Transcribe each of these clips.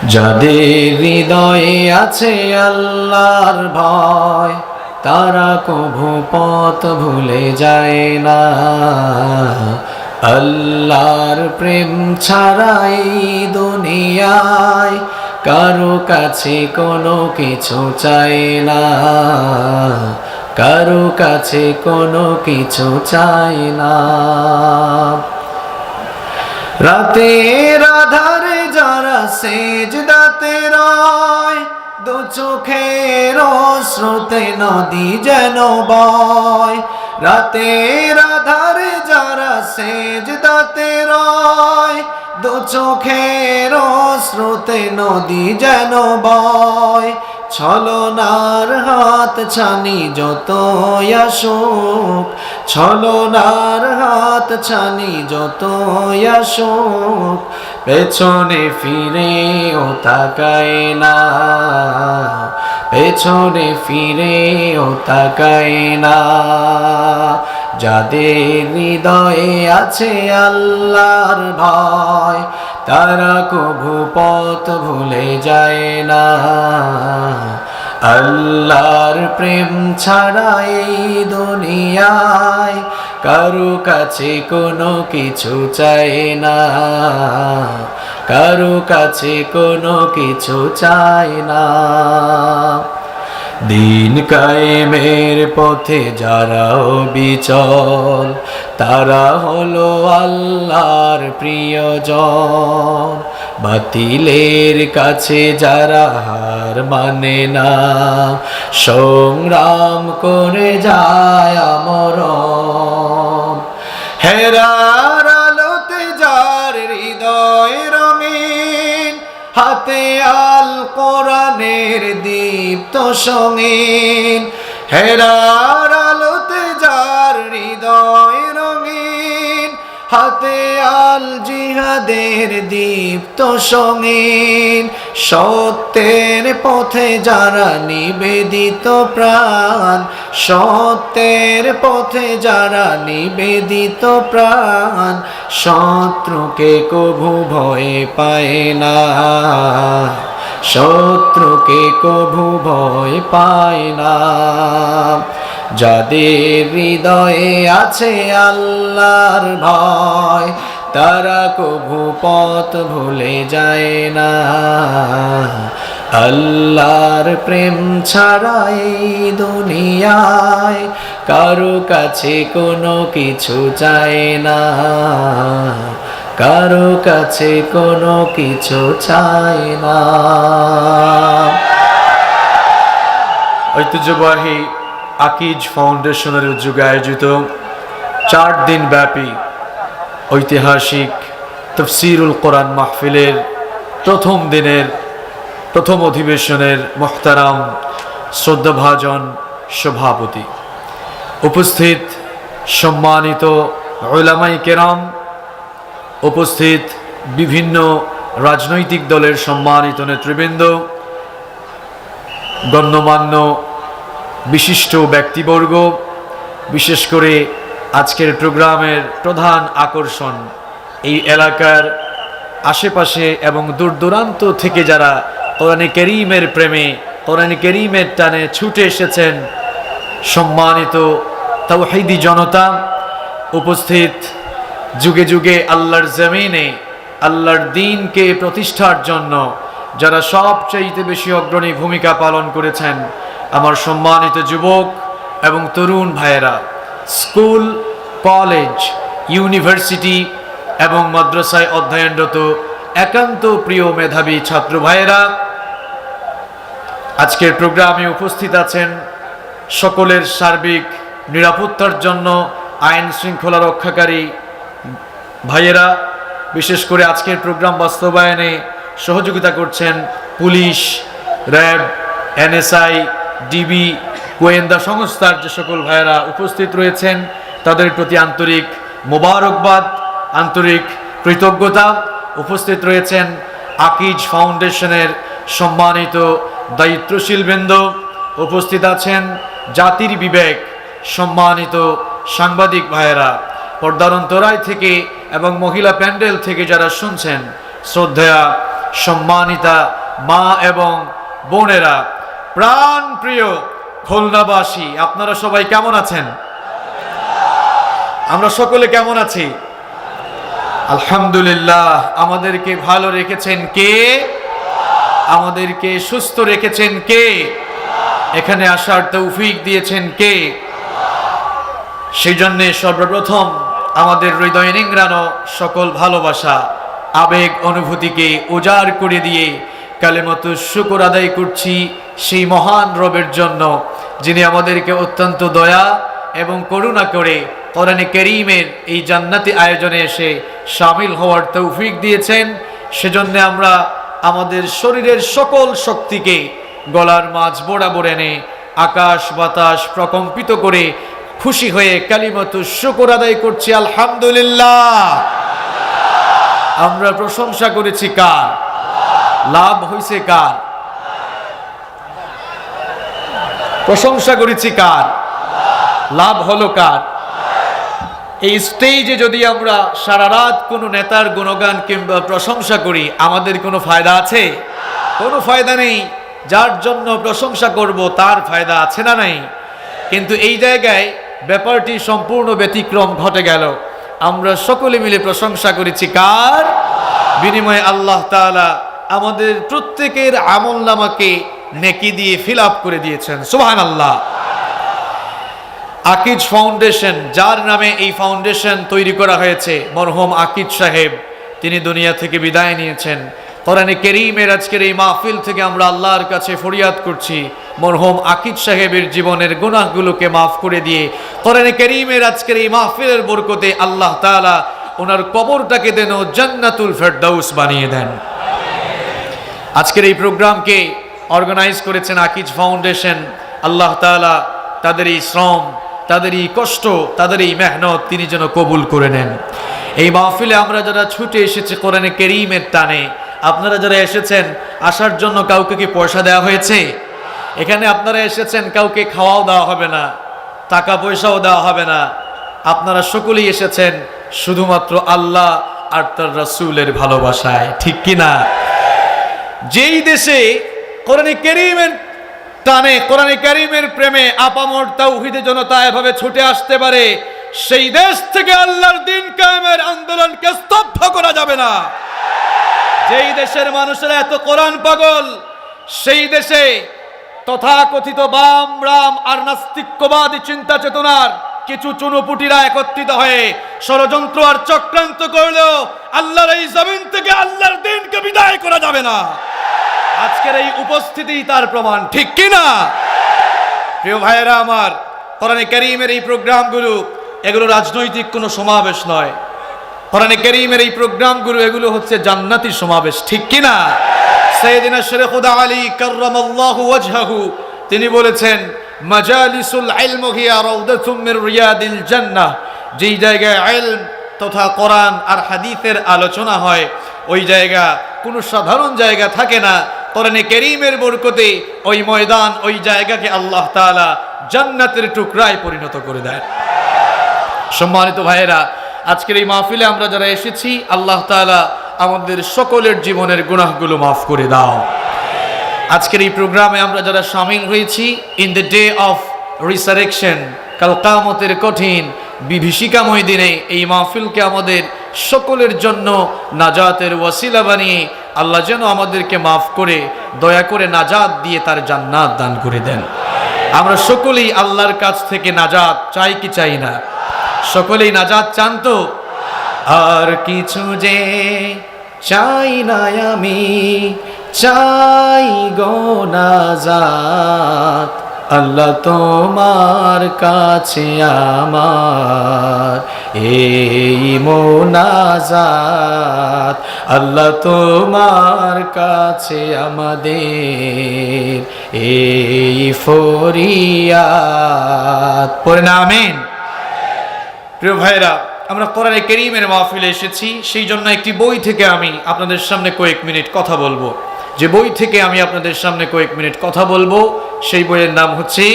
যাদের হৃদয়ে আছে আল্লাহর ভয়, তারা কভু পথ ভুলে যায় না। আল্লাহর প্রেম ছাড়া এই দুনিয়ায় কারো কাছে কোনো কিছু চায় না, কারো কাছে কোনো কিছু চায় না। রাতের আধারে যারা সেজদাতে রয়, দু চোখের অশ্রুতে নদী যেন বয়। রাতের আধারে যারা সেজদাতে রয়, দু চোখের অশ্রুতে নদী যেন বয়। ছলনার হাত ছানি যত আসুক, ছলনার হাত ছানি যত আসুক, পেছনে ফিরেও তাকায় না, পেছনে ফিরেও তাকায় না। যাদের হৃদয়ে আছে আল্লাহর ভয়, তারা কভু পথ ভুলে যায় না। আল্লাহর প্রেম ছাড়া এই দুনিয়ায় কারো কাছে কোনো কিছু চায় না, কারো কাছে কোনো কিছু চায় না। দিন কায়েমের পথে যারা অবিচল, তারা হলো আল্লাহর প্রিয়জন। বাতিলের কাছে যারা হার মানে না, সংগ্রাম করে যায় আমরণ। হেরার আলোতে যার হৃদয় রঙিন, হাতে আল কোরআনের দীপ্ত সঙ্গীন। হেরার আলোতে যার হৃদয় রঙিন, হাতে আল জিহাদের দীপ্ত সঙ্গীন। সত্যের পথে যারা নিবেদিত প্রাণ, সত্যের পথে যারা নিবেদিত প্রাণ, শত্রুকে কভু ভয় পায় না, শত্রুকে কভু ভয় পায় না। যাদের হৃদয়ে আছে আল্লাহর ভয়, তারা কভু পথ ভুলে যায় না। আল্লাহর প্রেম ছাড়া এই দুনিয়ায় কারো কাছে কোনো কিছু চায় না, কারো কাছে কোনো কিছু চায় না। ঐতিহ্যবাহী আকিজ ফাউন্ডেশনের উদ্যোগে আয়োজিত 4 দিন ব্যাপী ঐতিহাসিক তাফসীরুল কোরআন মাহফিলের প্রথম দিনের প্রথম অধিবেশনের মুহতারাম শ্রদ্ধাভাজন সভাপতি, উপস্থিত সম্মানিত উলামায়ে কেরাম, উপস্থিত বিভিন্ন রাজনৈতিক দলের সম্মানিত নেতৃবৃন্দ, গণ্যমান্য বিশিষ্ট ব্যক্তিবর্গ, বিশেষ করে আজকের প্রোগ্রামের প্রধান আকর্ষণ এই এলাকার আশেপাশে এবং দূর দূরান্ত থেকে যারা কোরআনে কারীমের প্রেমে, কোরআনে কারীমের টানে ছুটে এসেছেন, সম্মানিত তাওহীদি জনতা, উপস্থিত যুগে যুগে আল্লাহর জমিনে আল্লাহর দ্বীনকে প্রতিষ্ঠার জন্য যারা সবচাইতে বেশি অগ্রণী ভূমিকা পালন করেছেন, আমার সম্মানিত যুবক এবং তরুণ ভাইয়েরা, স্কুল, কলেজ, ইউনিভার্সিটি এবং মাদ্রাসায় অধ্যয়নরত একান্ত প্রিয় মেধাবী ছাত্র ভাইয়েরা, আজকের প্রোগ্রামে উপস্থিত আছেন। সকলের সার্বিক নিরাপত্তার জন্য আইন শৃঙ্খলা রক্ষাকারী ভাইয়েরা, বিশেষ করে আজকের প্রোগ্রাম বাস্তবায়নে সহযোগিতা করছেন পুলিশ, র্যাব, এনএসআই, ডিবি, গোয়েন্দা সংস্থার যে সকল ভাইয়েরা উপস্থিত রয়েছেন, তাদের প্রতি আন্তরিক মোবারকবাদ, আন্তরিক কৃতজ্ঞতা। উপস্থিত রয়েছেন আকিজ ফাউন্ডেশনের সম্মানিত দায়িত্বশীল বৃন্দ, উপস্থিত আছেন জাতির বিবেক সম্মানিত সাংবাদিক ভাইয়েরা, পর্দার অন্তরায় থেকে এবং মহিলা প্যান্ডেল থেকে যারা শুনছেন, শ্রদ্ধেয়া সম্মানিতা মা এবং বোনেরা, প্রাণ প্রিয় খুলনাবাসী, আপনারা সবাই কেমন আছেন? আমরা সকলে কেমন আছি? আলহামদুলিল্লাহ। আমাদেরকে ভালো রেখেছেন কে? আমাদেরকে সুস্থ রেখেছেন কে? এখানে আসার তৌফিক দিয়েছেন কে? সেই জন্যে সর্বপ্রথম আমাদের হৃদয় নিংড়ানো সকল ভালোবাসা, আবেগ, অনুভূতিকে উজাড় করে দিয়ে কালেমাতুশ শুকর আদায় করছি সেই মহান রবের জন্য, যিনি আমাদেরকে অত্যন্ত দয়া এবং করুণা করে কোরআনে কারীমের এই জান্নাতি আয়োজনে এসে শামিল হওয়ার তৌফিক দিয়েছেন। সেজন্য আমরা আমাদের শরীরের সকল শক্তিকে গলার মাঝ বরাবর এনে আকাশ বাতাস প্রকম্পিত করে খুশি হয়ে কালিমাতুশ শুকর আদায় করছি আলহামদুলিল্লাহ। আমরা প্রশংসা করেছি কার? লাভ হয়েছে কার? প্রশংসা করেছি কার? লাভ হলো কার? এই স্টেজে যদি আমরা সারা রাত কোনো নেতার গুণগান কিংবা প্রশংসা করি, আমাদের কোনো ফায়দা আছে? কোনো ফায়দা নেই। যার জন্য প্রশংসা করব তার ফায়দা আছে না নাই? কিন্তু এই জায়গায় ব্যাপারটি সম্পূর্ণ ব্যতিক্রম ঘটে গেল। আমরা সকলে মিলে প্রশংসা করেছি কার? বিনিময়ে আল্লাহ তাআলা আমাদের প্রত্যেকের আমলনামাকে নেকি দিয়ে ফিল আপ করে দিয়েছেন। সুবহানাল্লাহ। আকিজ ফাউন্ডেশন, যার নামে এই ফাউন্ডেশন তৈরি করা হয়েছে, মরহুম আকিজ সাহেব, তিনি দুনিয়া থেকে বিদায় নিয়েছেন। কোরআনে কারীমের আজকের এই মাহফিল থেকে আমরা আল্লাহর কাছে ফরিয়াদ করছি, মরহুম আকিজ সাহেবের জীবনের গুনাহগুলোকে মাফ করে দিয়ে কোরআনে কারীমের আজকের এই মাহফিলের বরকতে আল্লাহ তাআলা ওনার কবরটাকে যেন জান্নাতুল ফেরদাউস বানিয়ে দেন। আজকের এই প্রোগ্রামকে অর্গানাইজ করেছেন আকিজ ফাউন্ডেশন। আল্লাহ তাআলা তাদের এই শ্রম, তাদের এই কষ্ট, তাদের এই মেহনত তিনি যেন কবুল করে নেন। এই মাহফিলে আমরা যারা ছুটে এসেছি কোরআনে কারীমের টানে, আপনারা যারা এসেছেন, আসার জন্য কাউকে কি পয়সা দেওয়া হয়েছে? এখানে আপনারা এসেছেন, কাউকে খাওয়াও দেওয়া হবে না, টাকা পয়সাও দেওয়া হবে না। আপনারা সকলেই এসেছেন শুধুমাত্র আল্লাহ আর তার রাসূলের ভালোবাসায়, ঠিক কি না? যেই দেশে কোরআনে কারীমের টানে, কোরআনে কারীমের প্রেমে আপামর তাওহীদের জনতা এভাবে ছুটে আসতে পারে, সেই দেশ থেকে আল্লাহর দ্বীন কায়েমের আন্দোলনকে স্তব্ধ করা যাবে না। যেই দেশের মানুষেরা এত কোরআন পাগল, সেই দেশে তথাকথিত বাম রাম আর নাস্তিক্যবাদী চিন্তা চেতনার কিছু চুনোপুটিরা একত্রিত হয়ে ষড়যন্ত্র আর চক্রান্ত করলেও আল্লাহর এই জমিন থেকে আল্লাহর দ্বীনকে বিদায় করা যাবে না। আজকের এই উপস্থিতি তার প্রমাণ, ঠিক কি না? প্রিয় ভাইয়েরা আমার, কোরআনে কারীমের এই প্রোগ্রামগুলো, এগুলো রাজনৈতিক কোনো সমাবেশ নয়। কোরআনে কারীমের এই প্রোগ্রামগুলো, এগুলো হচ্ছে জান্নাতি সমাবেশ, ঠিক কি না? সাইয়েদিনা শরীফুদ্দৌলা আলী কাররামাল্লাহু ওয়াজহাহু তিনি বলেছেন, মাজালিসুল ইলম হিয়া রাউদাতুম মির রিয়াদিল জান্নাহ। যেই জায়গায় ইলম তথা কোরআন আর হাদিসের আলোচনা হয়, ওই জায়গা কোনো সাধারণ জায়গা থাকে না। কোরআনে কারীমের বরকতে ওই ময়দান, ওই জায়গাকে আল্লাহ তাআলা জান্নাতের টুকরায় পরিণত করে দেয়। সম্মানিত ভাইয়েরা, আজকের এই মাহফিলে আমরা যারা এসেছি, আল্লাহ তাআলা আমাদের সকলের জীবনের গুনাহগুলো মাফ করে দাও। আজকের এই প্রোগ্রামে আমরা যারা শামিল হয়েছি, in the day of resurrection, কাল কিয়ামতের কঠিন বিভীষিকাময় দিনে এই মাহফিলকে আমাদের সকলের জন্য নাজাতের ওয়াসিলা বানিয়ে আল্লাহ যেন আমাদেরকে মাফ করে দয়া করে নাজাত দিয়ে তার জান্নাত দান করে দেন। আমরা সকলেই আল্লাহর কাছ থেকে নাজাত চাই কি চাই না? সকলেই নাজাত চান তো? আর কিছু যে চাই না আমি, চাই গো নাজাত, আল্লাহ তোমার কাছে আমার এই মোনাজাত, আল্লাহ তোমার কাছে আমাদের এই ফরিয়াদ। পড়ে না আমিন। প্রিয় ভাইরা, আমরা কোরআনে কারীমের মাহফিলে এসেছি, সেই জন্য একটি বই থেকে আমি আপনাদের সামনে কয়েক মিনিট কথা বলবো। যে বই থেকে আমি আপনাদের সামনে কয়েক মিনিট কথা বলবো, সেই বইয়ের নাম হচ্ছে,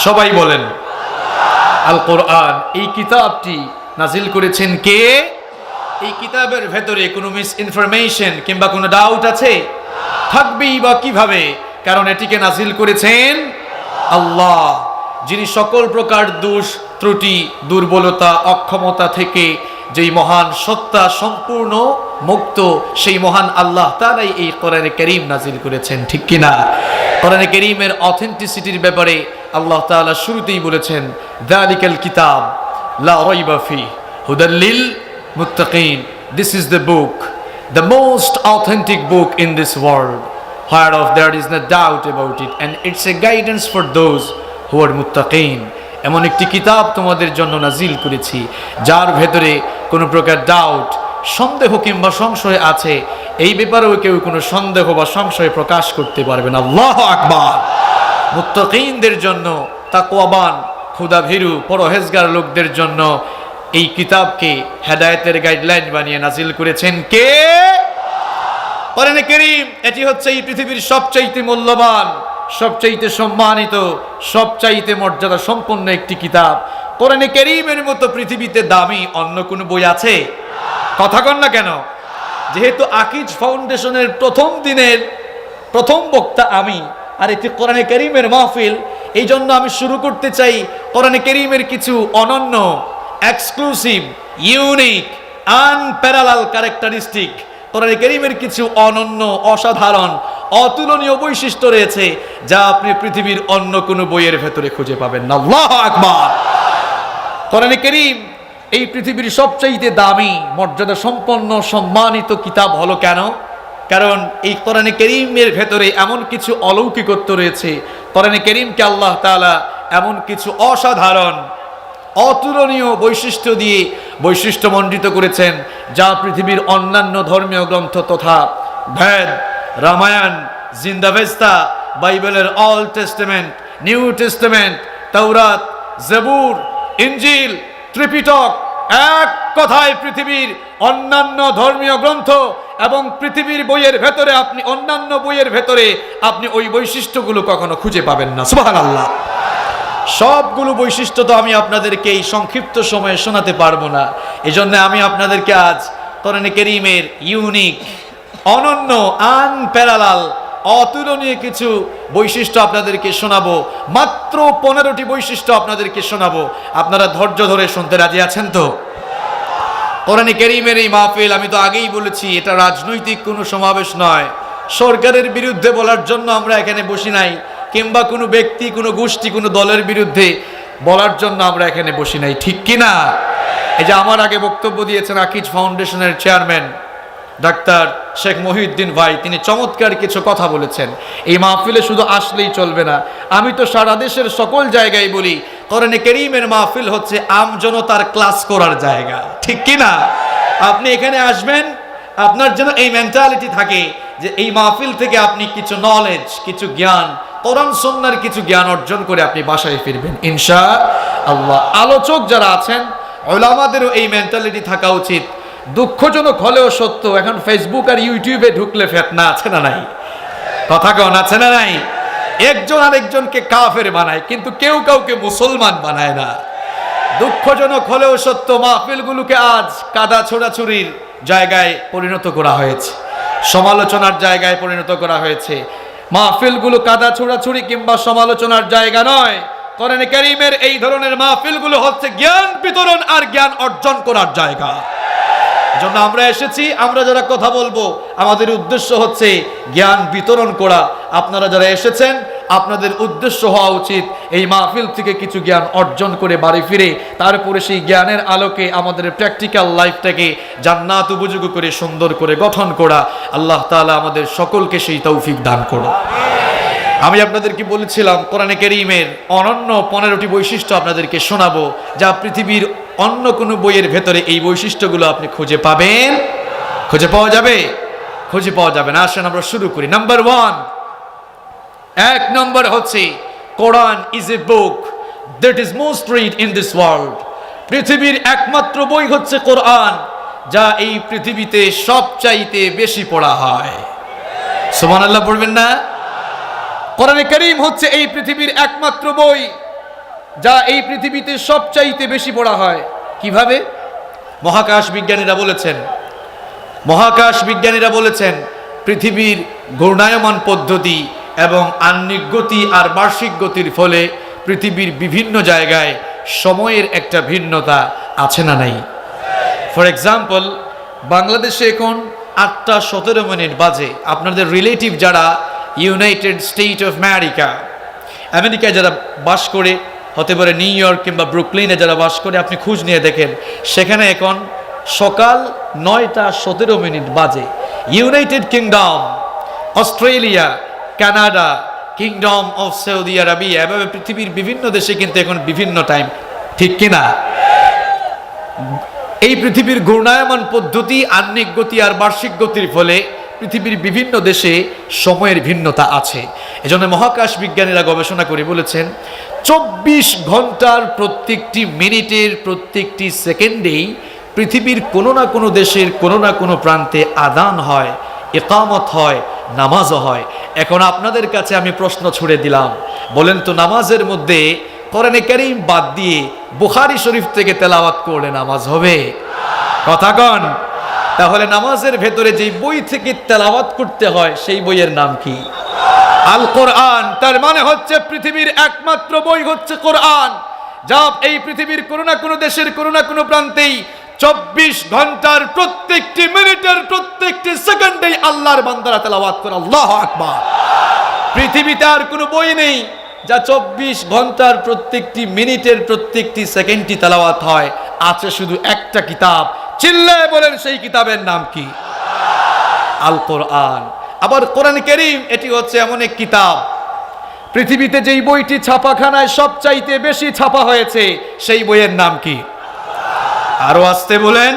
সবাই বলেন, আল কোরআন। এই কিতাবটি নাজিল করেছেন কে? এই কিতাবের ভেতরে কোনো মিস ইনফরমেশন কিংবা কোনো ডাউট আছে? থাকবেই বা কিভাবে? কারণ এটিকে নাজিল করেছেন আল্লাহ, যিনি সকল প্রকার দোষ ত্রুটি দুর্বলতা অক্ষমতা থেকে যেই মহান সত্তা সম্পূর্ণ মুক্ত, সেই মহান আল্লাহ তাআলাই এই কোরআনে কারীম নাজিল করেছেন, ঠিক কিনা? কোরআনে কারীমের অথেন্টিসিটির ব্যাপারে আল্লাহ তাআলা শুরুতেই বলেছেন, যালিকাল কিতাব লা রাইবা ফিহি হুদাল লিল মুত্তাকিন। This is the book, the most authentic book in this world, whereof there is no doubt about it, and it's a guidance for those who are muttaqin. এমন একটি কিতাব তোমাদের জন্য নাজিল করেছি যার ভেতরে কোনো প্রকার ডাউট, সন্দেহ কিংবা সংশয় আছে, এই ব্যাপারেও কেউ কোনো সন্দেহ বা সংশয় প্রকাশ করতে পারবে না। আল্লাহু আকবার। মুত্তাকিনদের জন্য, তাকওয়াবান খোদাভীরু পরহেজগার লোকদের জন্য এই কিতাবকে হেদায়েতের গাইডলাইন বানিয়ে নাজিল করেছেন কে? কোরআনে কারীম। এটি হচ্ছে এই পৃথিবীর সবচাইতে মূল্যবান, সবচাইতে সম্মানিত, সবচাইতে মর্যাদা সম্পন্ন একটি কিতাব। কোরআনে কারীমের মতো পৃথিবীতে দামি অন্য কোনো বই আছে? কথা কন না কেন? যেহেতু আকিজ ফাউন্ডেশনের প্রথম দিনের প্রথম বক্তা আমি, আর এটি কোরআনে কারীমের মাহফিল, এই জন্য আমি শুরু করতে চাই কোরআনে কারীমের কিছু অনন্য, এক্সক্লুসিভ, ইউনিক, আনপ্যারালাল ক্যারেক্টারিস্টিক, কোরআনে কারীমের কিছু অনন্য, অসাধারণ, অতুলনীয় বৈশিষ্ট্য রয়েছে যা আপনি পৃথিবীর অন্য কোনো বইয়ের ভেতরে খুঁজে পাবেন না। আল্লাহু আকবার। কোরআনে কারীম এই পৃথিবীর সবচাইতে দামি, মর্যাদা সম্পন্ন, সম্মানিত কিতাব হলো কেন? কারণ এই কোরআনে কারীমের ভেতরে এমন কিছু অলৌকিকত্ব রয়েছে। কোরআনে কারীমকে আল্লাহ তাআলা এমন কিছু অসাধারণ, অতুলনীয় বৈশিষ্ট্য দিয়ে বৈশিষ্ট্যমণ্ডিত করেছেন যা পৃথিবীর অন্যান্য ধর্মীয় গ্রন্থ তথা ভেদ, রামায়ণ, জিন্দাভেস্তা, বাইবেলের অল টেস্টামেন্ট, নিউ টেস্টামেন্ট, তাওরাত, জবুর, ইনজিল, ত্রিপিটক, এক কথায় পৃথিবীর অন্যান্য ধর্মীয় গ্রন্থ এবং পৃথিবীর বইয়ের ভেতরে আপনি, অন্যান্য বইয়ের ভেতরে আপনি ওই বৈশিষ্ট্যগুলো কখনো খুঁজে পাবেন না। সুবহানাল্লাহ। সবগুলো বৈশিষ্ট্য তো আমি আপনাদেরকে এই সংক্ষিপ্ত সময়ে শোনাতে পারবো না। এজন্য আমি আপনাদেরকে আজ কোরআনে কারীমের ইউনিক, অনন্য, আনপ্যারালাল, অতুলনীয় কিছু বৈশিষ্ট্য আপনাদেরকে শোনাবো। মাত্র 15টি বৈশিষ্ট্য আপনাদেরকে শোনাবো। আপনারা ধৈর্য ধরে শুনতে রাজি আছেন তো? কোরআনে কারীমের এই মাহফিল, আমি তো আগেই বলেছি, এটা রাজনৈতিক কোনো সমাবেশ নয়। সরকারের বিরুদ্ধে বলার জন্য আমরা এখানে বসি নাই, কিংবা কোনো ব্যক্তি, কোনো গোষ্ঠী, কোনো দলের বিরুদ্ধে বলার জন্য আমরা এখানে বসি নাই, ঠিক কিনা? এই যে আমার আগে বক্তব্য দিয়েছেন আকিজ ফাউন্ডেশনের চেয়ারম্যান ডাক্তার শেখ মহিউদ্দিন ভাই, তিনি চমৎকার কিছু কথা বলেছেন। এই মাহফিলে শুধু আসলেই চলবে না, আমি তো সারা দেশের সকল জায়গায় বলি, কোরআনে কারীমের মাহফিল হচ্ছে আমজনতার ক্লাস করার জায়গা, ঠিক কিনা? আপনি এখানে আসবেন, আপনার যেন এই মেন্টালিটি থাকে যে এই মাহফিল থেকে আপনি কিছু নলেজ, কিছু জ্ঞান, কোরআন সুন্নাহর কিছু জ্ঞান অর্জন করে আপনি বাসায় ফিরবেন ইনশাআল্লাহ। আলোচক যারা আছেন, উলামাদেরও এই মেন্টালিটি থাকা উচিত। দুঃখজনক হলেও সত্য, এখন ফেসবুক আর ইউটিউবে ঢুকলে ফিতনা আছে না নাই? কথা কন আছে না নাই? একজন আরেকজনকে কাফের বানায়, কিন্তু কেউ কাউকে মুসলমান বানায় না। দুঃখজনক হলেও সত্য, মাহফিলগুলোকে আজ কাদা ছোড়াছুরির জায়গায় পরিণত করা হয়েছে, সমালোচনার জায়গায় পরিণত করা হয়েছে। মাহফিলগুলো কাদা ছোড়াছুরি কিংবা সমালোচনার জায়গা নয়। কোরআনে কারীমের এই ধরনের মাহফিলগুলো হচ্ছে জ্ঞান বিতরণ আর জ্ঞান অর্জন করার জায়গা। জন্য আমরা এসেছি, আমরা যারা কথা বলবো, আমাদের উদ্দেশ্য হচ্ছে জ্ঞান বিতরণ করা। আপনারা যারা এসেছেন, আপনাদের উদ্দেশ্য হওয়া উচিত এই মাহফিল থেকে কিছু জ্ঞান অর্জন করে বাড়ি ফিরে তারপরে সেই জ্ঞানের আলোকে আমাদের প্র্যাকটিক্যাল লাইফটাকে জান্নাত উপযোগী করে সুন্দর করে গঠন করা। আল্লাহ তাআলা আমাদের সকলকে সেই তৌফিক দান করুন। আমি আপনাদেরকে বলেছিলাম কোরআনে কারীমের অনন্য 15টি বৈশিষ্ট্য আপনাদেরকে শোনাবো, যা পৃথিবীর অন্য কোনো বইয়ের ভেতরে এই বৈশিষ্ট্যগুলো আপনি খুঁজে পাবেন, খুঁজে পাওয়া যাবে, খুঁজে পাওয়া যাবে না। আসেন আমরা শুরু করি। নাম্বার 1, 1 নম্বর হচ্ছে Quran is a book that is most read in this world. পৃথিবীর একমাত্র বই হচ্ছে কোরআন, যা এই পৃথিবীতে সবচাইতে বেশি পড়া হয়। সুবহানাল্লাহ পড়বেন না? কোরআনে কারীম হচ্ছে এই পৃথিবীর একমাত্র বই যা এই পৃথিবীতে সবচাইতে বেশি পড়া হয়। কিভাবে? মহাকাশ বিজ্ঞানীরা বলেছেন পৃথিবীর ঘূর্ণায়মান পদ্ধতি এবং আহ্নিক গতি আর বার্ষিক গতির ফলে পৃথিবীর বিভিন্ন জায়গায় সময়ের একটা ভিন্নতা আছে না নাই? ফর এক্সাম্পল, বাংলাদেশে এখন 8:17 বাজে। আপনাদের রিলেটিভ যারা ইউনাইটেড স্টেট অফ আমেরিকায় যারা বাস করে, হতে পারে নিউ ইয়র্ক কিংবা ব্রুকলিনে যারা বাস করে, আপনি খোঁজ নিয়ে দেখেন সেখানে এখন সকাল 9:17 বাজে। United kingdom, Australia, Canada, kingdom of Saudi Arabia, এভাবে পৃথিবীর বিভিন্ন দেশে কিন্তু এখন বিভিন্ন টাইম, ঠিক কিনা? এই পৃথিবীর ঘূর্ণায়মান পদ্ধতি, আহ্নিক গতি আর বার্ষিক গতির ফলে পৃথিবীর বিভিন্ন দেশে সময়ের ভিন্নতা আছে। এজন্য মহাকাশ বিজ্ঞানীরা গবেষণা করে বলেছেন 24 ঘন্টার প্রত্যেকটি মিনিটের প্রত্যেকটি সেকেন্ডেই পৃথিবীর কোনো না কোনো দেশের কোনো না কোনো প্রান্তে আযান হয়, ইকামত হয়, নামাজও হয়। এখন আপনাদের কাছে আমি প্রশ্ন ছুড়ে দিলাম, বলেন তো নামাজের মধ্যে কোরআনে কারীম বাদ দিয়ে বুখারী শরীফ থেকে তেলাওয়াত করলে নামাজ হবে? কথা কন। তাহলে নামাজের ভেতরে যেই বই থেকে তেলাওয়াত করতে হয় সেই বইয়ের নাম কি? আল কোরআন। তার মানে হচ্ছে পৃথিবীর একমাত্র বই হচ্ছে কোরআন, যা এই পৃথিবীর কোনো না কোনো দেশের কোনো না কোনো প্রান্তেই 24 ঘন্টার প্রত্যেকটি মিনিটের প্রত্যেকটি সেকেন্ডেই আল্লাহর বান্দারা তেলাওয়াত করে। আল্লাহু আকবার। পৃথিবীতে আর কোনো বই নেই যা 24 ঘন্টার প্রত্যেকটি মিনিটের প্রত্যেকটি সেকেন্ডটি তেলাওয়াত হয়। আছে শুধু একটা কিতাব, চিল্লায় বলেন সেই কিতাবের নাম কি? আল কোরআন। আবার কোরআন কারীম এটি হচ্ছে এমন এক কিতাব, পৃথিবীতে যেই বইটি ছাপাখানায় সবচাইতে বেশি ছাপা হয়েছে সেই বইয়ের নাম কি? আরো আসতে বলেন।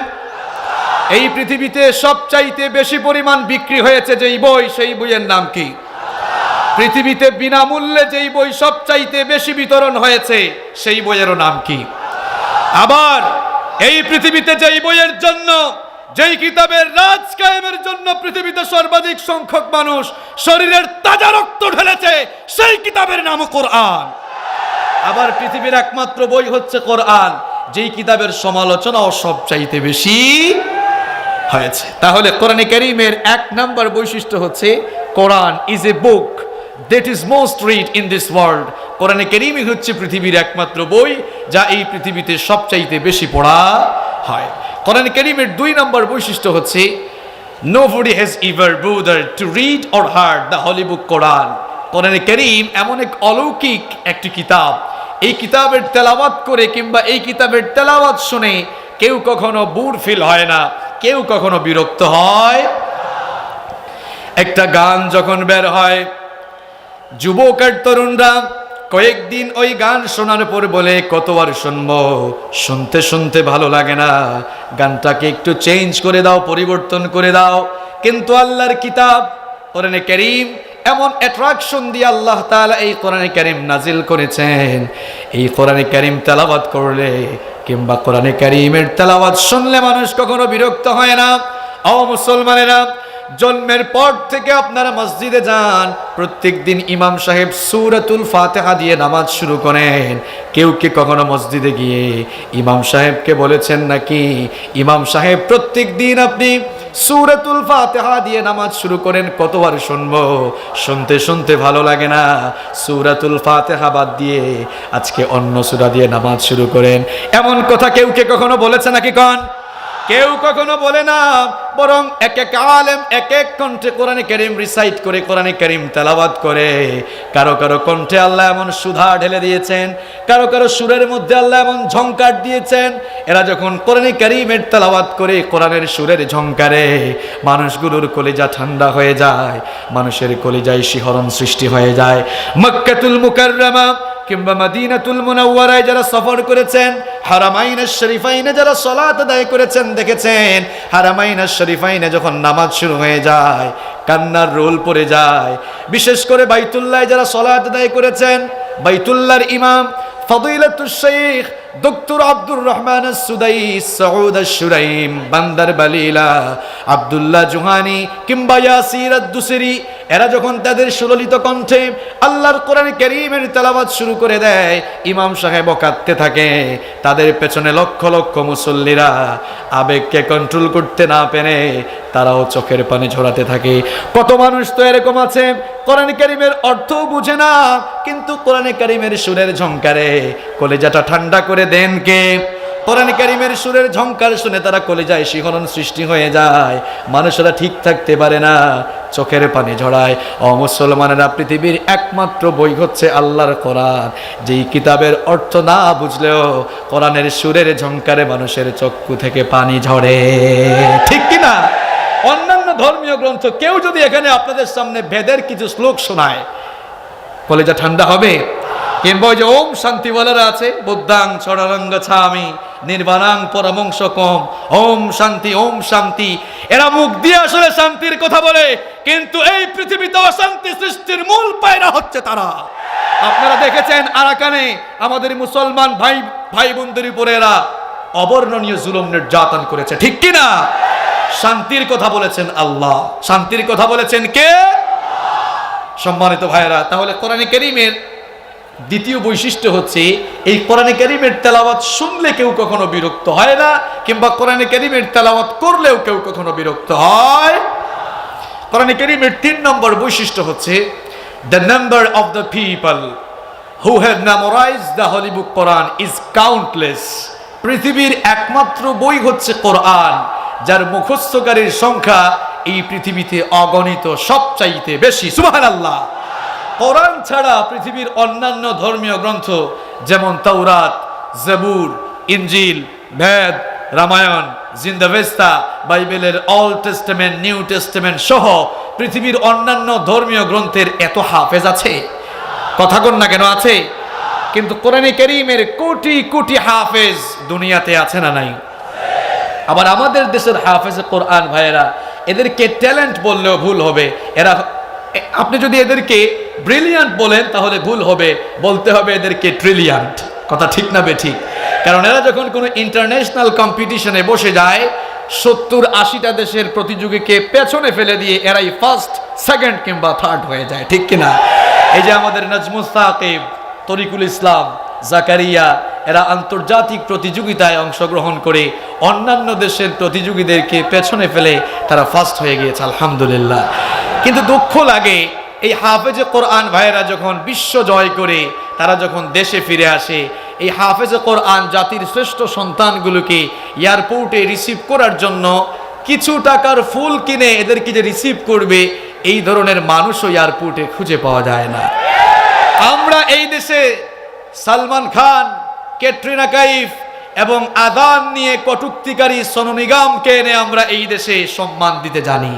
এই পৃথিবীতে সবচাইতে বেশি পরিমাণ বিক্রি হয়েছে যেই বই, সেই বইয়ের নাম কি? পৃথিবীতে বিনামূল্যে যেই বই সবচাইতে বেশি বিতরণ হয়েছে সেই বইয়েরও নাম কি? আবার এই পৃথিবীতে যেই বইয়ের জন্য, যেই কিতাবের রাজ কায়েমের জন্য পৃথিবীতে সর্বাধিক সংখ্যক মানুষ শরীরের তাজা রক্ত ঢেলেছে সেই কিতাবের নাম কোরআন। আবার পৃথিবীর একমাত্র বই হচ্ছে কোরআন, যেই কিতাবের সমালোচনাও সবচাইতে বেশি হয়েছে। তাহলে কোরআনে কারীমের 1 নাম্বার বৈশিষ্ট্য হচ্ছে Quran is a book that is most read in this world. কোরআনে কারীমই হচ্ছে পৃথিবীর একমাত্র বই যা এই পৃথিবীতে সবচাইতে বেশি পড়া হয়। কোরআনে কারীমের 2 নাম্বার বৈশিষ্ট্য হচ্ছে nobody has ever bothered to read or heard the holy book Quran. কোরআনে কারীম এমন এক অলৌকিক একটি কিতাব, এই কিতাবের তেলাওয়াত করে কিংবা এই কিতাবের তেলাওয়াত শুনে কেউ কখনো বোর ফিল হয় না, কেউ কখনো বিরক্ত হয়। একটা গান যখন বের হয়, যুবক আর তরুণরা কয়েকদিন ওই গান শোনার পর বলে কতবার শুনবো, শুনতে শুনতে ভালো লাগে না, গানটাকে একটু চেঞ্জ করে দাও, পরিবর্তন করে দাও। কিন্তু আল্লাহর কিতাব কোরআনে কারীম এমন অ্যাট্রাকশন দিয়ে আল্লাহ তাআলা এই কোরআনে কারীম নাজিল করেছেন, এই কোরআনে কারীম তেলাওয়াত করলে কিংবা কোরআনে কারীমের তেলাওয়াত শুনলে মানুষ কখনো বিরক্ত হয় না। ও মুসলমানেরা, জন্মের পর থেকে আপনারা মসজিদে যান, প্রত্যেকদিন ইমাম সাহেব সূরাতুল ফাতিহা দিয়ে নামাজ শুরু করেন। কেউ কি কখনো মসজিদে গিয়ে ইমাম সাহেবকে বলেছেন নাকি, ইমাম সাহেব প্রত্যেকদিন আপনি সূরাতুল ফাতিহা দিয়ে নামাজ শুরু করেন, কতবার শুনবো, শুনতে শুনতে ভালো লাগে না, সূরাতুল ফাতিহা বাদ দিয়ে আজকে অন্য সূরা দিয়ে নামাজ শুরু করেন, এমন কথা কেউ কে কখনো বলেছে নাকি? কন কেউ কখনো বলে না। বরং এক এক আলেম এক এক কণ্ঠে কোরআনে কারীম রিসাইট করে, কোরআনে কারীম তেলাওয়াত করে। কারো কারো কণ্ঠে আল্লাহ এমন সুধা ঢেলে দিয়েছেন, কারো কারো সুরের মধ্যে আল্লাহ এমন ঝংকার দিয়েছেন, এরা যখন কোরআনে কারীমের তেলাওয়াত করে কোরআনের সুরের ঝংকারে মানুষগুলোর কলিজা ঠান্ডা হয়ে যায়, মানুষের কলিজায় শিহরণ সৃষ্টি হয়ে যায়। মক্কাতুল মুকাররমা কিংবা মদিনাতুল মুনাওয়ারায় যারা সফর করেছেন, হারামাইন শরীফাইনে যারা সালাত আদায় করেছেন, দেখেছেন হারামাইন শরীফাইনে যখন নামাজ শুরু হয়ে যায় কান্নার রোল পড়ে যায়। বিশেষ করে বাইতুল্লাহে যারা সালাত আদায় করেছেন, বাইতুল্লাহর ইমাম ফদিলাতুশ শাইখ doctor Abdur Rahman Sudais, Saud Ash-Shuraim, Bandar Baleela, Abdullah জুহানি কিংবা ইয়াসির আদ-দুসরি, এরা যখন তাদের সুললিত কণ্ঠে আল্লাহর কোরআন কারীমের তেলাওয়াত শুরু করে দেয়, ইমাম সাহেবও কাঁদতে থাকে। তাদের পেছনে লক্ষ লক্ষ মুসল্লিরা আবেগকে কন্ট্রোল করতে না পেরে তারাও চোখের পানি ঝরাতে থাকে। কত মানুষ তো এরকম আছে কোরআন কারীমের অর্থও বুঝে না, কিন্তু কোরআন কারীমের সুরের ঝংকারে কলিজাটা ঠান্ডা করে দেন কে? কোরআন কারীমের সুরের ঝংকার শুনে তারা কলিজায় শিহরণ সৃষ্টি হয়ে যায়, মানুষেরা ঠিক থাকতে পারে না, চোখের পানি ঝরায়। ও মুসলমানেরা, পৃথিবীর একমাত্র বই হচ্ছে আল্লাহর কোরআন, যেই কিতাবের অর্থ না বুঝলেও কোরআনের সুরের ঝংকারে মানুষের চক্ষু থেকে পানি ঝরে, ঠিক কিনা? অন্যান্য ধর্মীয় গ্রন্থ কেউ যদি এখানে আপনাদের সামনে বেদের কিছু শ্লোক শোনায়, কলিজা ঠান্ডা হবে? কিংবা ওই যে ওম শান্তিওয়ালারা আছে, বুদ্ধাং চরণাঙ্গ ছামি নির্বাণাং পরমংসকম, ওম শান্তি ওম শান্তি, এরা মুখ দিয়ে আসলে শান্তির কথা বলে, কিন্তু এই পৃথিবীতে অশান্তি সৃষ্টির মূল পায়রা হচ্ছে তারা। আপনারা দেখেছেন আরাকানে আমাদের মুসলমান ভাই বোনদের উপরে এরা অবর্ণনীয় জুলুম নির্যাতন করেছে, ঠিক কিনা? শান্তির কথা বলেছেন আল্লাহ, শান্তির কথা বলেছেন কে? সম্মানিত ভাইয়েরা, তাহলে কোরআন কারীমের দ্বিতীয় বৈশিষ্ট্য হচ্ছে এই কোরআন কারীমের তেলাওয়াত শুনলে কেউ কখনো বিরক্ত হয় না, কিংবা কোরআন কারীমের তেলাওয়াত করলেও কেউ কখনো বিরক্ত হয়। কোরআন কারীমের 3 নম্বর বৈশিষ্ট্য হচ্ছে the number of the people who have memorized the holy book Quran is countless. পৃথিবীর একমাত্র বই হচ্ছে কোরআন, যার মুখস্থকারীর সংখ্যা এই পৃথিবীতে অগণিত, সবচাইতে বেশি। সুবহানাল্লাহ। কোরআন ছাড়া পৃথিবীর অন্যান্য ধর্মীয় গ্রন্থ যেমন তাওরাত, জবুর, ইনজিল, বেদ, রামায়ণ, জিন্দাভেস্তা, বাইবেলের অল্ড টেস্টামেন্ট, নিউ টেস্টামেন্ট সহ পৃথিবীর অন্যান্য ধর্মীয় গ্রন্থের এত হাফেজ আছে? কথা কন না কেন, আছে? কিন্তু কোরআনে কারীমের কোটি কোটি হাফেজ দুনিয়াতে আছে না নাই? আবার আমাদের দেশের হাফেজে কোরআন ভাইয়েরা, এদেরকে ট্যালেন্ট বললেও ভুল হবে। এরা, আপনি যদি এদেরকে ব্রিলিয়ান্ট বলেন তাহলে ভুল হবে, বলতে হবে এদেরকে ট্রিলিয়ান্ট। কথা ঠিক না বেঠিক? কারণ এরা যখন কোনো ইন্টারন্যাশনাল কম্পিটিশনে বসে যায়, 70-80টা দেশের প্রতিযোগীকে পেছনে ফেলে দিয়ে এরাই ফার্স্ট, সেকেন্ড কিংবা থার্ড হয়ে যায়, ঠিক কিনা? এই যে আমাদের নাজমুস সাকিব, তরিকুল ইসলাম, জাকারিয়া, এরা আন্তর্জাতিক প্রতিযোগিতায় অংশগ্রহণ করে অন্যান্য দেশের প্রতিযোগীদেরকে পেছনে ফেলে তারা ফার্স্ট হয়ে গিয়েছে, আলহামদুলিল্লাহ। কিন্তু দুঃখ লাগে, এই হাফেজে কোরআন ভাইয়েরা যখন বিশ্ব জয় করে তারা যখন দেশে ফিরে আসে, এই হাফেজে কোরআন জাতির শ্রেষ্ঠ সন্তানগুলোকে এয়ারপোর্টে রিসিভ করার জন্য কিছু টাকার ফুল কিনে এদেরকে যে রিসিভ করবে, এই ধরনের মানুষও এয়ারপোর্টে খুঁজে পাওয়া যায় না। আমরা এই দেশে সালমান খান, ক্যাটরিনা কাইফ এবং আযান নিয়ে কটূক্তিকারী সোনু নিগমকে এনে আমরা এই দেশে সম্মান দিতে জানি।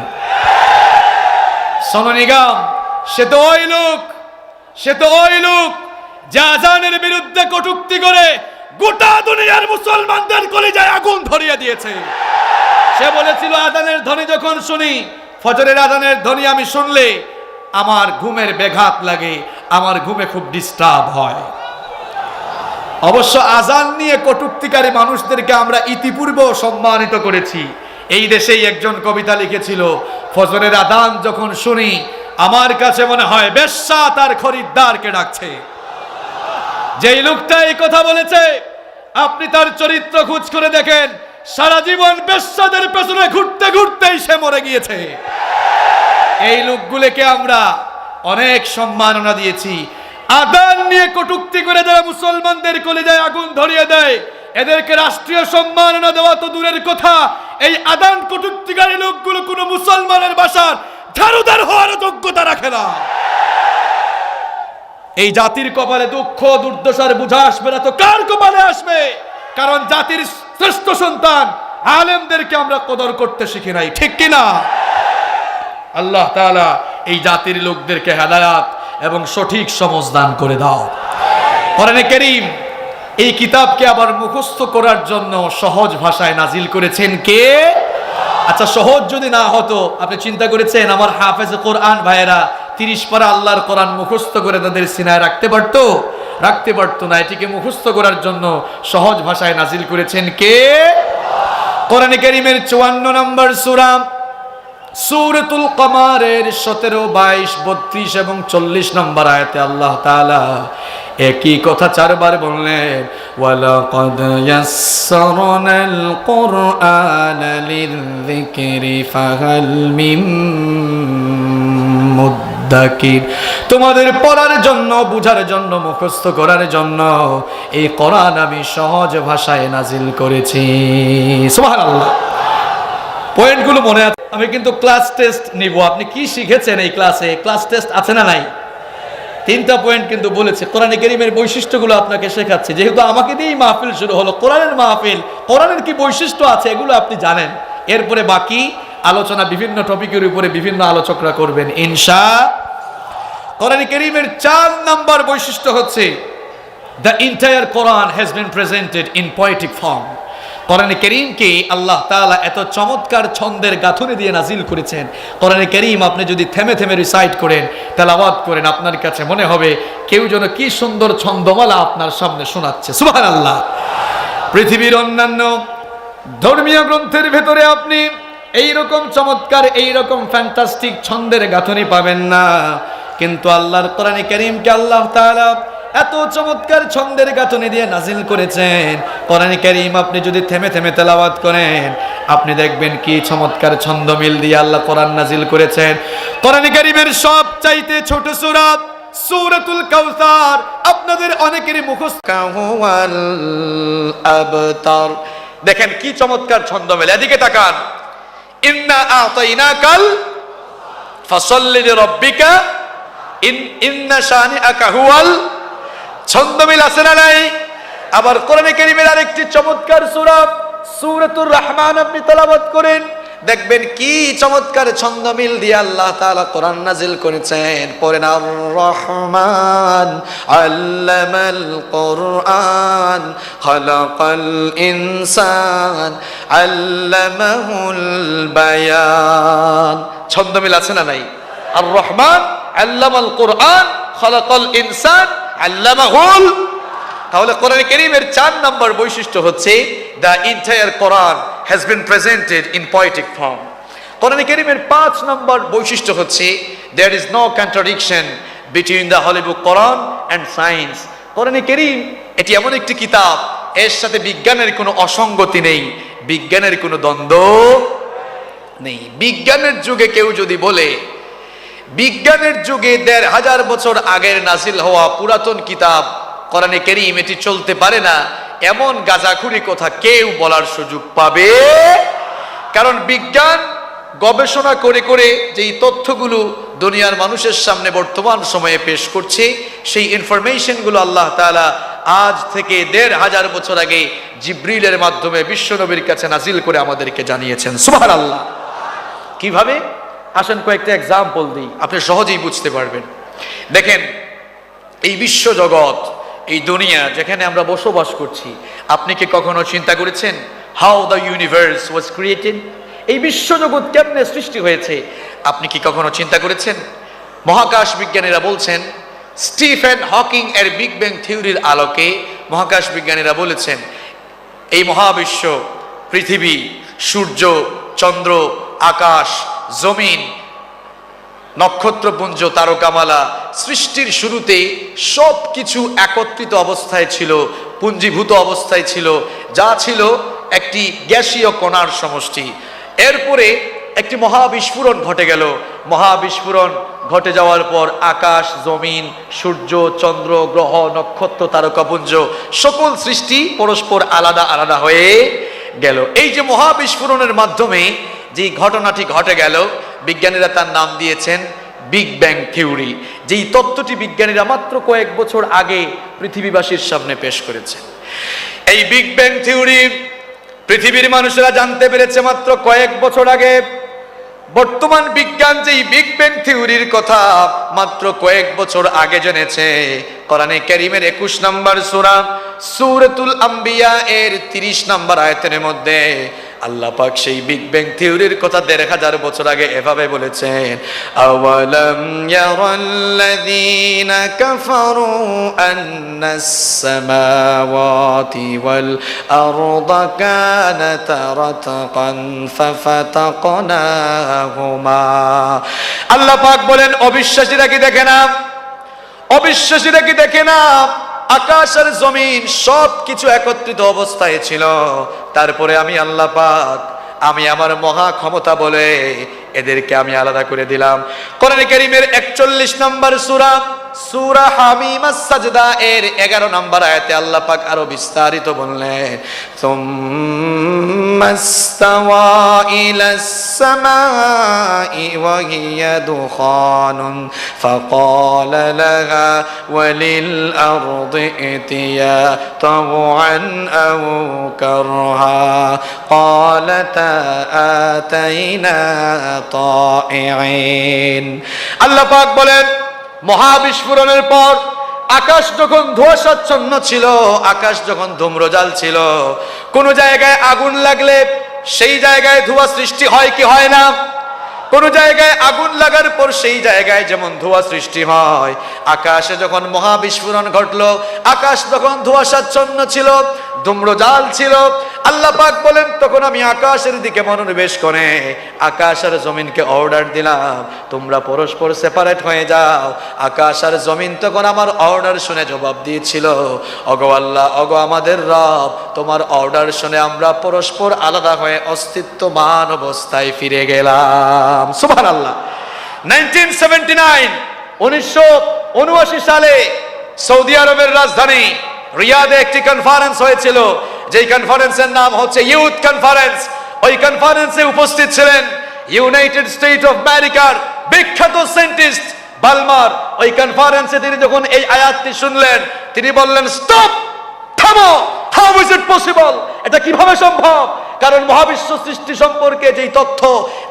সোনু নিগম, সে তো ওই লোক যে আযানের বিরুদ্ধে কটূক্তি করে গোটা দুনিয়ার মুসলমানদের কলিজায় আগুন ধরিয়ে দিয়েছে। সে বলেছিল, আযানের ধ্বনি যখন শুনি, ফজরের আযানের ধ্বনি আমি শুনলে আমার ঘুমের ব্যাঘাত লাগে, আমার ঘুমে খুব ডিস্টার্ব হয়। অবশ্য আযান নিয়ে কটূক্তিকারী মানুষদেরকে আমরা ইতিপূর্বে সম্মানিত করেছি। এই দেশেই একজন কবিতা লিখেছিল, ফজরের আযান যখন শুনি আমার কাছে মনে হয় বেশ্যা তার খরিদ্দারকে ডাকছে। যেই লোকটা এই কথা বলেছে, আপনি তার চরিত্র খোঁজ করে দেখেন, সারা জীবন বেশ্যাদের পেছনে ঘুরতে ঘুরতেই সে মরে গিয়েছে। এই লোকগুলোকে আমরা অনেক সম্মাননা দিয়েছি। আযান নিয়ে কটূক্তি করে যারা মুসলমানদের কলিজায় আগুন ধরিয়ে দেয়, এদেরকে রাষ্ট্রীয় সম্মাননা দেওয়া তো দূরের কথা, এই আযান কটূক্তিকারী লোকগুলো কোনো মুসলমানের বাসার ঝাড়ুদার হওয়ার যোগ্যতা রাখে না। এই জাতির কপালে দুঃখ দুর্দশার বোঝা আসবে না তো কার কপালে আসবে? কারণ জাতির শ্রেষ্ঠ সন্তান আলেমদেরকে আমরা কদর করতে শিখি নাই, ঠিক কিনা? আল্লাহ তাআলা এই জাতির লোকদেরকে হেদায়াত এবং সঠিক সমঝ দান করে দাও। কোরআনে কারীম এই কিতাবকে আবার মুখস্থ করার জন্য সহজ ভাষায় নাজিল করেছেন কে? আচ্ছা, সহজ যদি না হতো, আপনি চিন্তা করেছেন আমার হাফেজে কোরআন ভাইয়েরা 30 পারা আল্লাহর কোরআন মুখস্থ করে তাদের সিনায় রাখতে পারতো না। এটিকে মুখস্থ করার জন্য সহজ ভাষায় নাজিল করেছেন কে? কোরআনে কারীমের 54 নম্বর সূরা সূরাতুল কমারের 17, 22, 32 এবং 40 নম্বর আয়াতে আল্লাহ তাআলা একই কথা 4 বার বললেন, ওয়ালাকাদ ইয়াসসারনাল কুরআনা লিযিকরি ফাহাল মিন মুদ্দাকির। তোমাদের পড়ার জন্য, বুঝার জন্য, মুখস্থ করার জন্য এই কোরআন আমি সহজ ভাষায় নাজিল করেছি। সুবহানাল্লাহ। পয়েন্টগুলো মনে আছে? আমি কিন্তু ক্লাস টেস্ট নিব। আপনি কি শিখেছেন এই ক্লাসে? ক্লাস টেস্ট আছে না নাই? 3টা পয়েন্ট কিন্তু বলেছে। কোরআনে কারীমের বৈশিষ্ট্যগুলো আপনাকে শেখাচ্ছি। যেহেতু আমাকে দিয়েই মাহফিল শুরু হলো, কোরআনের মাহফিল, কোরআনের কি বৈশিষ্ট্য আছে এগুলো আপনি জানেন। এরপরে বাকি আলোচনা বিভিন্ন টপিকের উপরে বিভিন্ন আলোচকরা করবেন ইনশাআল্লাহ। কোরআনে কারীমের 4 নাম্বার বৈশিষ্ট্য হচ্ছে the entire Quran has been presented in poetic form. কোরআনে কারীমকে আল্লাহ তাআলা এত চমৎকার ছন্দের গাঁথুনি দিয়ে নাজিল করেছেন। কোরআনে কারীম আপনি যদি থেমে থেমে রিসাইট করেন, তেলাওয়াত করেন, আপনার কাছে মনে হবে কেউ যেন কি সুন্দর ছন্দমালা আপনার সামনে শোনাচ্ছে। সুবহানাল্লাহ। পৃথিবীর অন্যান্য ধর্মীয় গ্রন্থের ভেতরে আপনি এইরকম চমৎকার, এইরকম ফ্যান্টাস্টিক ছন্দের গাঁথুনি পাবেন না, কিন্তু আল্লাহর কোরআনে কারীমকে আল্লাহ তাআলা এত চমৎকার ছন্দের গাঁথুনি দিয়ে নাজিল করেছেন। কোরআনে কারীম আপনি যদি থেমে থেমে তেলাওয়াত করেন, আপনি দেখবেন কি চমৎকার ছন্দ মিল দিয়ে আল্লাহ কোরআন নাজিল করেছেন। কোরআনে কারীমের সবচাইতে ছোট সূরা সূরাতুল কাউসার আপনাদের অনেকেরই মুখস্থ। কাহুয়াল আবতার, দেখেন কি চমৎকার ছন্দ মিল। এদিকে তাকান, ইন্না আতাইনাকাল ফাসাল্লি লিরাব্বিকা ইন্না শানিআকা হুয়াল। ছন্দ মিল আছে না নাই? আবার কোরআনে কারীমের আরেকটি চমৎকার সূরা সূরাতুর রহমান আপনি তেলাওয়াত করেন, দেখবেন কি চমৎকার ছন্দ মিল দিয়ে আল্লাহ তাআলা কোরআন নাজিল করেছেন। পড়েন, আর রহমান আল্লামাল কোরআন খালাকাল ইনসান আল্লামাহুল বায়ান। ছন্দ মিল আছে না নাই? আর রহমান আল্লামাল কোরআন খালাকাল ইনসান আল্লামাহুল। তাহলে কোরআনে কারীমের 4 নম্বর বৈশিষ্ট্য হচ্ছে the entire Quran has been presented in poetic form. কোরআনে কারীমের 5 নম্বর বৈশিষ্ট্য হচ্ছে there is no contradiction between the holy book Quran and science. কোরআনে কারীম এটি এমন একটি কিতাব, এর সাথে বিজ্ঞানের কোনো অসঙ্গতি নেই, বিজ্ঞানের কোনো দ্বন্দ্ব নেই। বিজ্ঞানের যুগে কেউ যদি বলে বিজ্ঞানের যুগে 1500 বছর আগের নাজিল হওয়া পুরাতন কিতাব কোরআনে কারীম এটি চলতে পারে না, এমন গাজাখুরি কথা কেউ বলার সুযোগ পাবে? কারণ বিজ্ঞান গবেষণা করে করে যেই তথ্যগুলো দুনিয়ার মানুষের সামনে বর্তমান সময়ে পেশ করছে, সেই ইনফরমেশনগুলো আল্লাহ তাআলা আজ থেকে 1500 বছর আগে জিবরিলের মাধ্যমে বিশ্বনবীর কাছে নাজিল করে আমাদেরকে জানিয়েছেন। সুবহানাল্লাহ। কিভাবে? আসেন কয়েকটা এক্সাম্পল দিই, আপনি সহজেই বুঝতে পারবেন। দেখেন, এই বিশ্ব জগৎ, এই দুনিয়া যেখানে আমরা বসবাস করছি, আপনি কি কখনো চিন্তা করেছেন how the universe was created? এই বিশ্ব জগৎ কেমনে সৃষ্টি হয়েছে আপনি কি কখনো চিন্তা করেছেন? মহাকাশ বিজ্ঞানীরা বলছেন, স্টিফেন হকিং এর বিগ ব্যাং থিওরির আলোকে মহাকাশ বিজ্ঞানীরা বলেছেন এই মহাবিশ্ব, পৃথিবী, সূর্য, চন্দ্র, আকাশ, জমিন, নক্ষত্রপুঞ্জ, তারকামালা সৃষ্টির শুরুতে সব কিছু একত্রিত অবস্থায় ছিল, পুঞ্জীভূত অবস্থায় ছিল, যা ছিল একটি গ্যাসীয় কণার সমষ্টি। এরপরে একটি মহাবিস্ফোরণ ঘটে গেল। মহাবিস্ফোরণ ঘটে যাওয়ার পর আকাশ, জমিন, সূর্য, চন্দ্র, গ্রহ, নক্ষত্র, তারকাপুঞ্জ সকল সৃষ্টি পরস্পর আলাদা আলাদা হয়ে গেল। এই যে মহাবিস্ফোরণের মাধ্যমে যে ঘটনাটি ঘটে গেল, বিজ্ঞানীরা তার নাম দিয়েছেন বিগ ব্যাং থিওরি। যেই তত্ত্বটি বিজ্ঞানীরা মাত্র কয়েক বছর আগে পৃথিবীবাসীর সামনে পেশ করেছেন। এই বিগ ব্যাং থিওরি পৃথিবীর মানুষেরা জানতে পেরেছে মাত্র কয়েক বছর আগে। বর্তমান বিজ্ঞান যেই বিগ ব্যাং থিওরির কথা মাত্র কয়েক বছর আগে জেনেছে, কোরআনে কারীমের 21 নম্বর সূরা সূরাতুল আম্বিয়া এর 30 নম্বর আয়াতের মধ্যে আল্লাহ পাক সেই বিগ ব্যাং থিওরির কথা ১৫০০ বছর আগে এভাবে বলেছেন, আওয়ালাম ইয়ারাল্লাযীনা কাফারু আন্নাস সামাওয়াতি ওয়াল আরদা কানাতা রাতকান ফাফাতাকনাহুমা। আল্লাহ পাক বলেন, অবিশ্বাসীরা কি দেখে না? অবিশ্বাসীরা কি দেখে না? আকাশ আর জমিন সব কিছু একত্রিত অবস্থায় ছিল, তারপরে আমি আল্লাহ পাক আমি আমার মহা ক্ষমতা বলে এদেরকে আমি আলাদা করে দিলাম। কোরআন কারীমের ৪১ নম্বর সূরা, সূরা হামিম আস-সাজদা এর ১১ নম্বর আয়াতে আল্লাহ পাক আরো বিস্তারিত বললেন, সুম্মাস্তাওয়া ইলাস সামাই ওয়া হিয়া দুখানুন ফাকালা লাহা ওয়ালিল আরদি ইতিয়া তাওআন আও কারহা ক্বালাতা আতাইনা তাইঈন। আল্লাহ পাক বলেন, মহাবিস্ফোরণের পর আকাশ যখন ধোঁয়াশাচ্ছন্ন ছিল, আকাশ যখন ধূম্রজাল ছিল, কোন জায়গায় আগুন লাগলে সেই জায়গায় ধোঁয়া সৃষ্টি হয় কি হয় না? কোন জায়গায় আগুন লাগার পর সেই জায়গায় যেমন ধোঁয়া সৃষ্টি হয়, আকাশে যখন মহাবিস্ফোরণ ঘটলো, আকাশ যখন ধোঁয়াশাচ্ছন্ন ছিল, ধূম্রজাল ছিল, আল্লাহ পাক বলেন তখন আমি আকাশের দিকে মনোনিবেশ করে আকাশ আর জমিনকে অর্ডার দিলাম, তোমরা পরস্পর সেপারেট হয়ে যাও। আকাশ আর জমিন তখন আমার অর্ডার শুনে জবাব দিয়েছিল, ওগো আল্লাহ, ওগো আমাদের রব, তোমার অর্ডার শুনে আমরা পরস্পর আলাদা হয়ে অস্তিত্বমান অবস্থায় ফিরে গেলাম। সুবহানাল্লাহ। 1979 1979 সালে সৌদি আরবের রাজধানী রিয়াদে একটি কনফারেন্স হয়েছিল, যেই কনফারেন্সের নাম হচ্ছে ইউথ কনফারেন্স। ওই কনফারেন্সে উপস্থিত ছিলেন ইউনাইটেড স্টেট অফ আমেরিকার বিখ্যাত সায়েন্টিস্ট বালমার। ওই কনফারেন্সে তিনি যখন এই আয়াতটি শুনলেন, তিনি বললেন, স্টপ, থামো, হাউ ইজ ইট পসিবল, এটা কিভাবে সম্ভব? কারণ মহাবিশ্ব সৃষ্টি সম্পর্কে যেই তথ্য,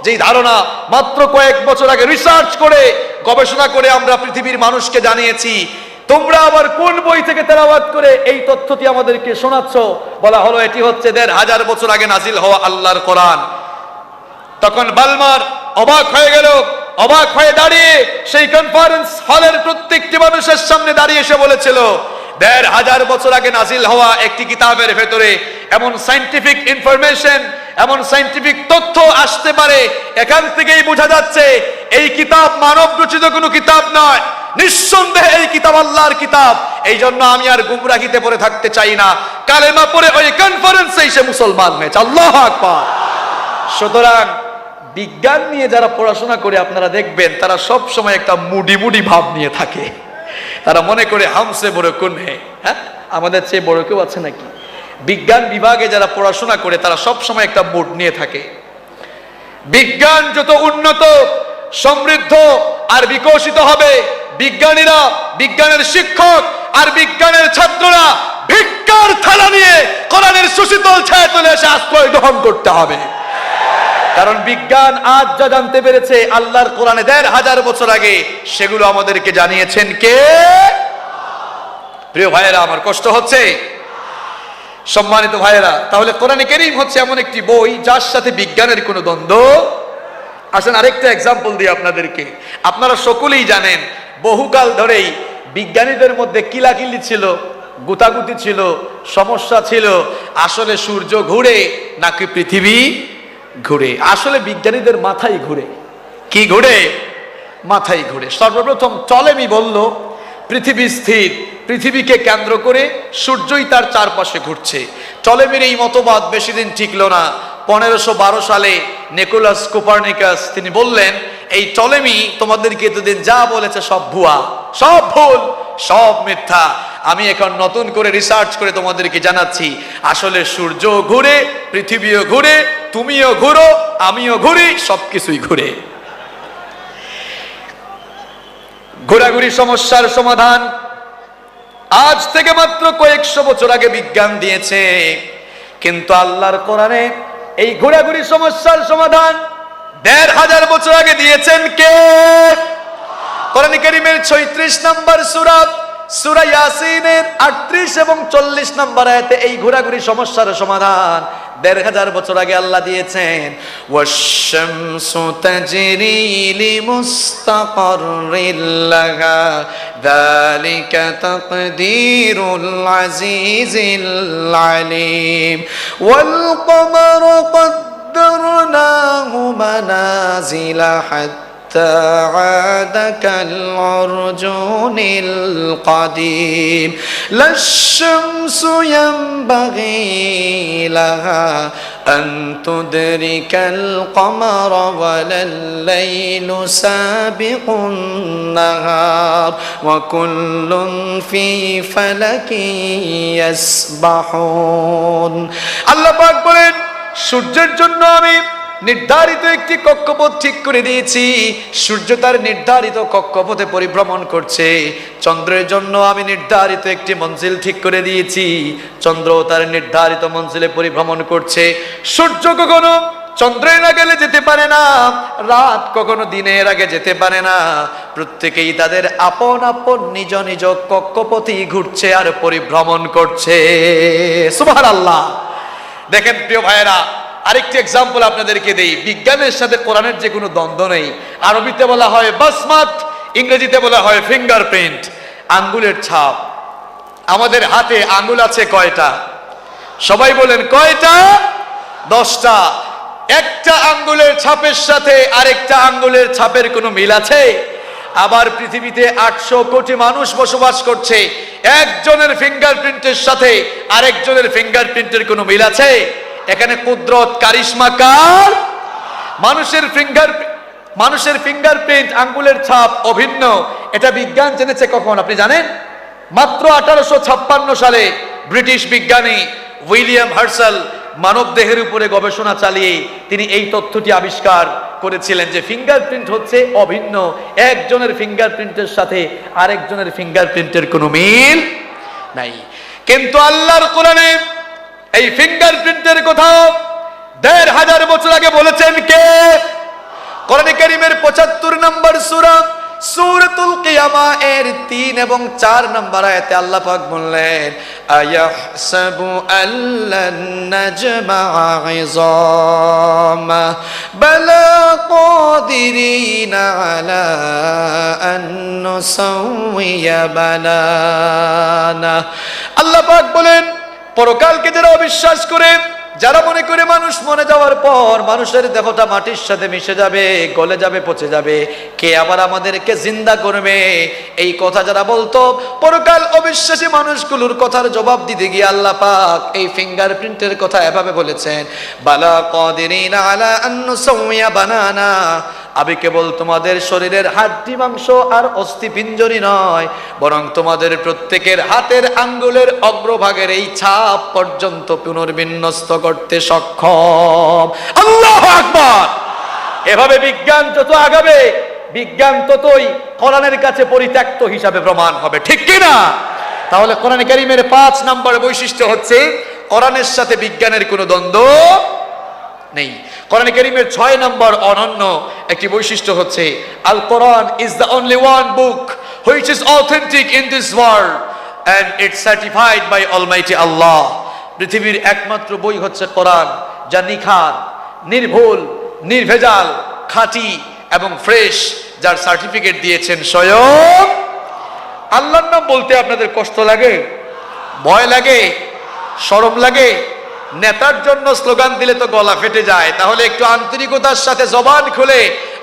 যেই ধারণা মাত্র কয়েক বছর আগে রিসার্চ করে, গবেষণা করে আমরা পৃথিবীর মানুষকে জানিয়েছি, তোমরা আবার কোন বই থেকে তেলাওয়াত করে এই তথ্যটি আমাদেরকে শোনাচ্ছ? বলা হলো এটি হচ্ছে ১৫০০ বছর আগে নাজিল হওয়া আল্লাহর কোরআন। তখন বালমার অবাক হয়ে গেল, অবাক হয়ে দাঁড়িয়ে সেই কনফারেন্স হলের প্রত্যেকটি মানুষের সামনে দাঁড়িয়ে এসে বলেছিল, ১৫০০ বছর আগে নাজিল হওয়া একটি কিতাবের ভেতরে এমন সায়েন্টিফিক ইনফরমেশন, এমন সায়েন্টিফিক তথ্য আসতে পারে, এখান থেকেই বোঝা যাচ্ছে এই কিতাব মানব রচিত কোনো কিতাব নয়, নিঃসন্দেহে এই কিতাব আল্লাহর কিতাব। এই জন্য আমি আর গুমরাহিতে পড়ে থাকতে চাই না। কালেমা পড়ে ওই কনফারেন্সে এসে মুসলমান হয়েছে। আল্লাহু আকবার। সুতরাং বিজ্ঞান নিয়ে যারা পড়াশোনা করে আপনারা দেখবেন তারা সব সময় একটা মুডি মুডি ভাব নিয়ে থাকে। তারা মনে করে হামসে বড় কোন হে, হ্যাঁ, আমাদের চেয়ে বড় কেউ আছে নাকি? বিজ্ঞান বিভাগে যারা পড়াশোনা করে তারা সব সময় একটা মুড নিয়ে থাকে। বিজ্ঞান যত উন্নত, সমৃদ্ধ আর বিকশিত হবে, বিজ্ঞানীরা, বিজ্ঞানের শিক্ষক আর বিজ্ঞানের ছাত্ররা ভিক্ষার থালা নিয়ে কোরআনের সুশীতল ছায়াতলে এসে আশ্রয় গ্রহণ করতে হবে। কারণ বিজ্ঞান আজ যা জানতে পেরেছে আল্লাহর কোরআনে ১৫০০ বছর আগে, সেগুলো আমাদেরকে জানিয়েছেন কে? প্রিয় ভাইয়েরা, আমার কষ্ট হচ্ছে। সম্মানিত ভাইয়েরা, তাহলে কোরআনে কারীম হচ্ছে এমন একটি বই যার সাথে বিজ্ঞানের কোনো দ্বন্দ্ব। আসেন আরেকটা এক্সাম্পল দিই আপনাদেরকে। আপনারা সকলেই জানেন বহুকাল ধরেই বিজ্ঞানীদের মধ্যে কিলাকিলি ছিল, গুতাগুতি ছিল, সমস্যা ছিল, আসলে সূর্য ঘুরে নাকি পৃথিবী ঘুরে। আসলে বিজ্ঞানীদের মাথায় ঘুরে। কি ঘুরে? মাথায় ঘুরে। সর্বপ্রথম টলেমি বলল পৃথিবী স্থির, পৃথিবীকে কেন্দ্র করে সূর্যই তার চারপাশে ঘুরছে। টলেমির এই মতবাদ বেশি দিন টিকলো না। 1512 সালে নিকোলাস কোপারনিকাস তিনি বললেন, এই টলেমি তোমাদেরকে এতদিন যা বলেছে সব ভুয়া, সব ভুল, সব মিথ্যা। আমি এখন নতুন করে রিসার্চ করে তোমাদেরকে জানাচ্ছি, আসলে সূর্য ঘুরে, পৃথিবীও ঘুরে, তুমিও ঘুরো, আমিও ঘুরি, সবকিছুই ঘুরে। ঘোরাঘুরি সমস্যার সমাধান আজ থেকে মাত্র কয়েকশো বছর আগে বিজ্ঞান দিয়েছে, কিন্তু আল্লাহর কোরআনে এই ঘোরাঘুরি সমস্যার সমাধান ১৫০০ বছর আগে দিয়েছেন কে? কোরআন কারীমের ৩৬ নম্বর সূরা, সূরা ইয়াসিনের ৩৮ এবং ৪০ নম্বর আয়াতে এই ঘোরাঘুরি সমস্যার সমাধান 1500 বছর আগে আল্লাহ দিয়েছেন। ওয়াশ-শামসু তাজরি লিমুস্তাকাররিল লাহা যালিকা তাকদীরুল আজিজিল আলীম ওয়াল কমারু قدرناه منازل حتى عاد كالعرجون القديم لا الشمس ينبغي لها أن تدرك القمر ولا الليل سابق النهار وكل في فلك يسبحون الله পাক বলেন সূর্যের জন্য আমি নির্ধারিত একটি কক্ষপথ ঠিক করে দিয়েছি, সূর্য তার নির্ধারিত কক্ষপথে পরিভ্রমণ করছে। চন্দ্রের জন্য আমি নির্ধারিত একটি মঞ্জিল ঠিক করে দিয়েছি, চন্দ্র তার নির্ধারিত মঞ্জিলে পরিভ্রমণ করছে। সূর্য কখনো চন্দ্রের আগে যেতে পারে না, রাত কখনো দিনের আগে যেতে পারে না। প্রত্যেকেই তাদের আপন আপন নিজ নিজ কক্ষপথেই ঘুরছে আর পরিভ্রমণ করছে। সুবহানাল্লাহ। দেখেন প্রিয় ভাইয়েরা, আরেকটি এক্সাম্পল আপনাদেরকে দেই। বিজ্ঞানের সাথে কোরআনের যে কোনো দ্বন্দ্ব নেই। আরবিতে বলা হয় বাসমাত, ইংরেজিতে বলা হয় ফিঙ্গারপ্রিন্ট, আঙ্গুলের ছাপ। আমাদের হাতে আঙ্গুল আছে কয়টা? সবাই বলেন কয়টা? 10টা। একটা আঙ্গুলের ছাপের সাথে আরেকটা আঙ্গুলের ছাপের কোনো মিল আছে? আবার পৃথিবীতে 800 কোটি মানুষ বসবাস করছে, একজনের ফিঙ্গারপ্রিন্টের সাথে আরেকজনের ফিঙ্গারপ্রিন্টের কোনো মিল আছে? এখানে কুদরত কারিশমা কার? মানুষের ফিঙ্গারপ্রিন্ট, আঙ্গুলের ছাপ অভিন্ন। এটা বিজ্ঞান জেনেছে কখন আপনি জানেন? মাত্র 1856 সালে ব্রিটিশ বিজ্ঞানী উইলিয়াম হার্সেল মানব দেহের উপরে গবেষণা চালিয়ে তিনি এই তথ্যটি আবিষ্কার করেছিলেন যে ফিঙ্গারপ্রিন্ট হচ্ছে অভিন্ন, একজনের ফিঙ্গারপ্রিন্টের সাথে আরেকজনের ফিঙ্গারপ্রিন্টের কোনো মিল নাই। কিন্তু আল্লাহর কোরআনে এই ফিঙ্গারপ্রিন্টের কথা 1500 বছর আগে বলেছেন কে? কোরআনে কারীমের 75 নম্বর সূরা সূরাতুল কিয়ামা এর 3 এবং 4 নম্বর আয়াতে আল্লাহ পাক বললেন, আয়াহসাবু আল্লান নাজমা'a 'ইযামা বালা কাদিরিনা আলা আন নুসাউইয়া বানানা। আল্লাহ পাক বলেন, পরকালকে যারা অবিশ্বাস করে, যারা মনে করে মানুষ মরে যাওয়ার পর মানুষের দেহটা মাটির সাথে মিশে যাবে, গলে যাবে, পচে যাবে, কে আবার আমাদেরকে জিন্দা করবে, এই কথা যারা বলতো, পরকাল অবিশ্বাসী মানুষগুলোর কথার জবাব দিতে গিয়ে আল্লাহ পাক এই ফিঙ্গারপ্রিন্টের কথা এভাবে বলেছেন, বালা কাদিরিনা আলা আন নুসাউইয়া বানানা। আমি কেবল তোমাদের শরীরের হাড্ডি মাংস আর অস্থি পিঞ্জরি নয়, বরং তোমাদের প্রত্যেকের হাতের আঙ্গুলের অগ্রভাগের এই ছাপ পর্যন্ত পুনর্বিন্যস্ত করতে সক্ষম। আল্লাহু আকবার। এভাবে বিজ্ঞান যত আগাবে, বিজ্ঞান ততই কোরআনের কাছে পরিত্যক্ত হিসাবে প্রমাণ হবে, ঠিক কি না? তাহলে কোরআন কারীমের 5 নম্বর বৈশিষ্ট্য হচ্ছে কোরআনের সাথে বিজ্ঞানের কোনো দ্বন্দ্ব নেই। কোরআন কারীমের 6 নম্বর অনন্য একটি বৈশিষ্ট্য হচ্ছে al Quran is the only one book which is authentic in this world and it's certified by almighty Allah. পৃথিবীর একমাত্র বই হচ্ছে কোরআন, যা নিখার, নির্ভুল, নির্ভেজাল, খাঁটি এবং ফ্রেশ, যার সার্টিফিকেট দিয়েছেন স্বয়ং আল্লাহর নাম বলতে আপনাদের কষ্ট লাগে, ভয় লাগে, শরম লাগে? নেতার জন্য স্লোগান দিলে তো গলা ফেটে যায়, তাহলে একটু আন্তরিকতার সাথে জবান খুলে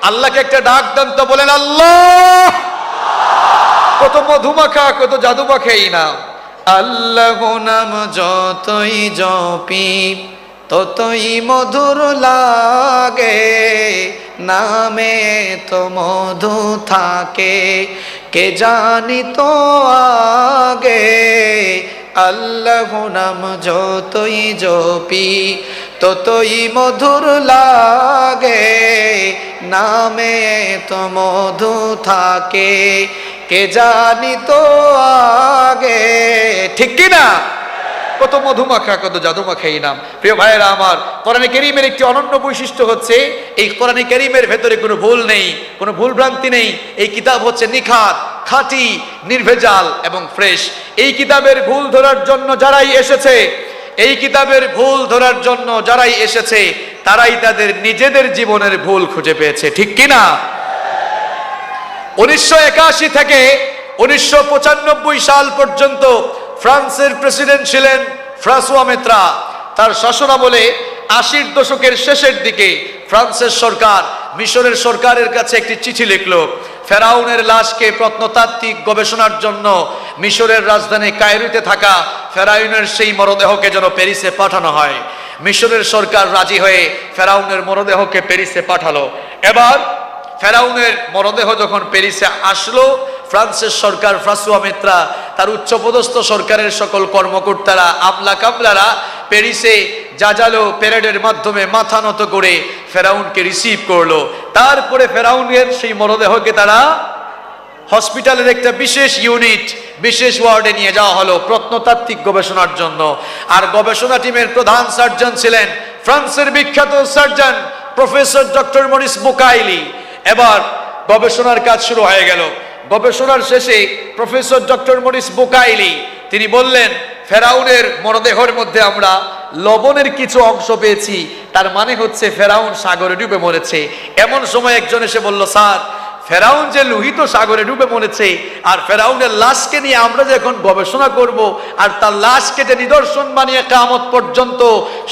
আল্লাহকে একটা ডাক দেন তো, বলেন আল্লাহ। কত মধুমাখা, কত জাদুমাখা এই নাম। আল্লাহ নাম যতই জপি ততই মধুর লাগে, নামে তো মধু থাকে, কে জানি তো আগে। আল্লাহ নাম যতই জপি ততই মধুর লাগে, নামে তো মধু থাকে, কে জানি তো আগে, ঠিক কি না? কত মধুমাখা, কত জাদুমাখা এই নাম। প্রিয় ভাইয়েরা আমার, কোরআনে কারীমের একটি অনন্য বৈশিষ্ট্য হচ্ছে এই কোরআনে কারীমের ভেতরে কোনো ভুল নেই, কোনো ভুল ভ্রান্তি নেই। এই কিতাব হচ্ছে নিখাত, খাঁটি, নির্ভেজাল এবং ফ্রেশ। এই কিতাবের ভুল ধরার জন্য যারাই এসেছে, এই কিতাবের ভুল ধরার জন্য যারাই এসেছে তারাই তাদের নিজেদের জীবনের ভুল খুঁজে পেয়েছে, ঠিক কিনা? 1981 থেকে 1995 সাল পর্যন্ত ফ্রান্সের প্রেসিডেন্ট ছিলেন ফ্রাঁসোয়া মেত্রা। তার শাসনামলে 80 দশকের শেষের দিকে ফ্রান্সের সরকার মিশরের সরকারের কাছে একটি চিঠি লিখলো। ফেরাউনের লাশকে প্রত্নতাত্ত্বিক গবেষণার জন্য মিশরের রাজধানী কায়রোতে থাকা ফেরাউনের সেই মরদেহকে যেন প্যারিসে পাঠানো হয়। মিশরের সরকার রাজি হয়ে ফেরাউনের মরদেহকে প্যারিসে পাঠালো। এবার ফেরাউনের মরদেহ যখন প্যারিসে আসলো, ফ্রান্সের সরকার ফ্রাঁসোয়া মেত্রা তার উচ্চপদস্থ সরকারের সকল কর্মকর্তারা আমলা কামলারা প্যারিসে জাজালো প্যারেডের মাধ্যমে মাথা নত করে ফেরাউনকে রিসিভ করলো। তারপরে ফেরাউনের সেই মরদেহকে তারা হসপিটালের একটা বিশেষ ইউনিট, বিশেষ ওয়ার্ডে নিয়ে যাওয়া হলো প্রত্নতাত্ত্বিক গবেষণার জন্য। আর গবেষণা টিমের প্রধান সার্জন ছিলেন ফ্রান্সের বিখ্যাত surgeon professor doctor Morris Bucaille. এবার গবেষণার কাজ শুরু হয়ে গেল। গবেষণার শেষে প্রফেসর ডক্টর মরিস বুকাইলি তিনি বললেন, ফেরাউনের মরদেহের মধ্যে আমরা লবণের কিছু অংশ পেয়েছি, তার মানে হচ্ছে ফেরাউন সাগরে ডুবে মরেছে। এমন সময় একজন এসে বলল, স্যার, ফেরাউন যে লোহিত সাগরে ডুবে মরেছে, আর ফেরাউনের লাশকে নিয়ে আমরা যে এখন গবেষণা করব, আর তার লাশকে যে নিদর্শন বানিয়ে কিয়ামত পর্যন্ত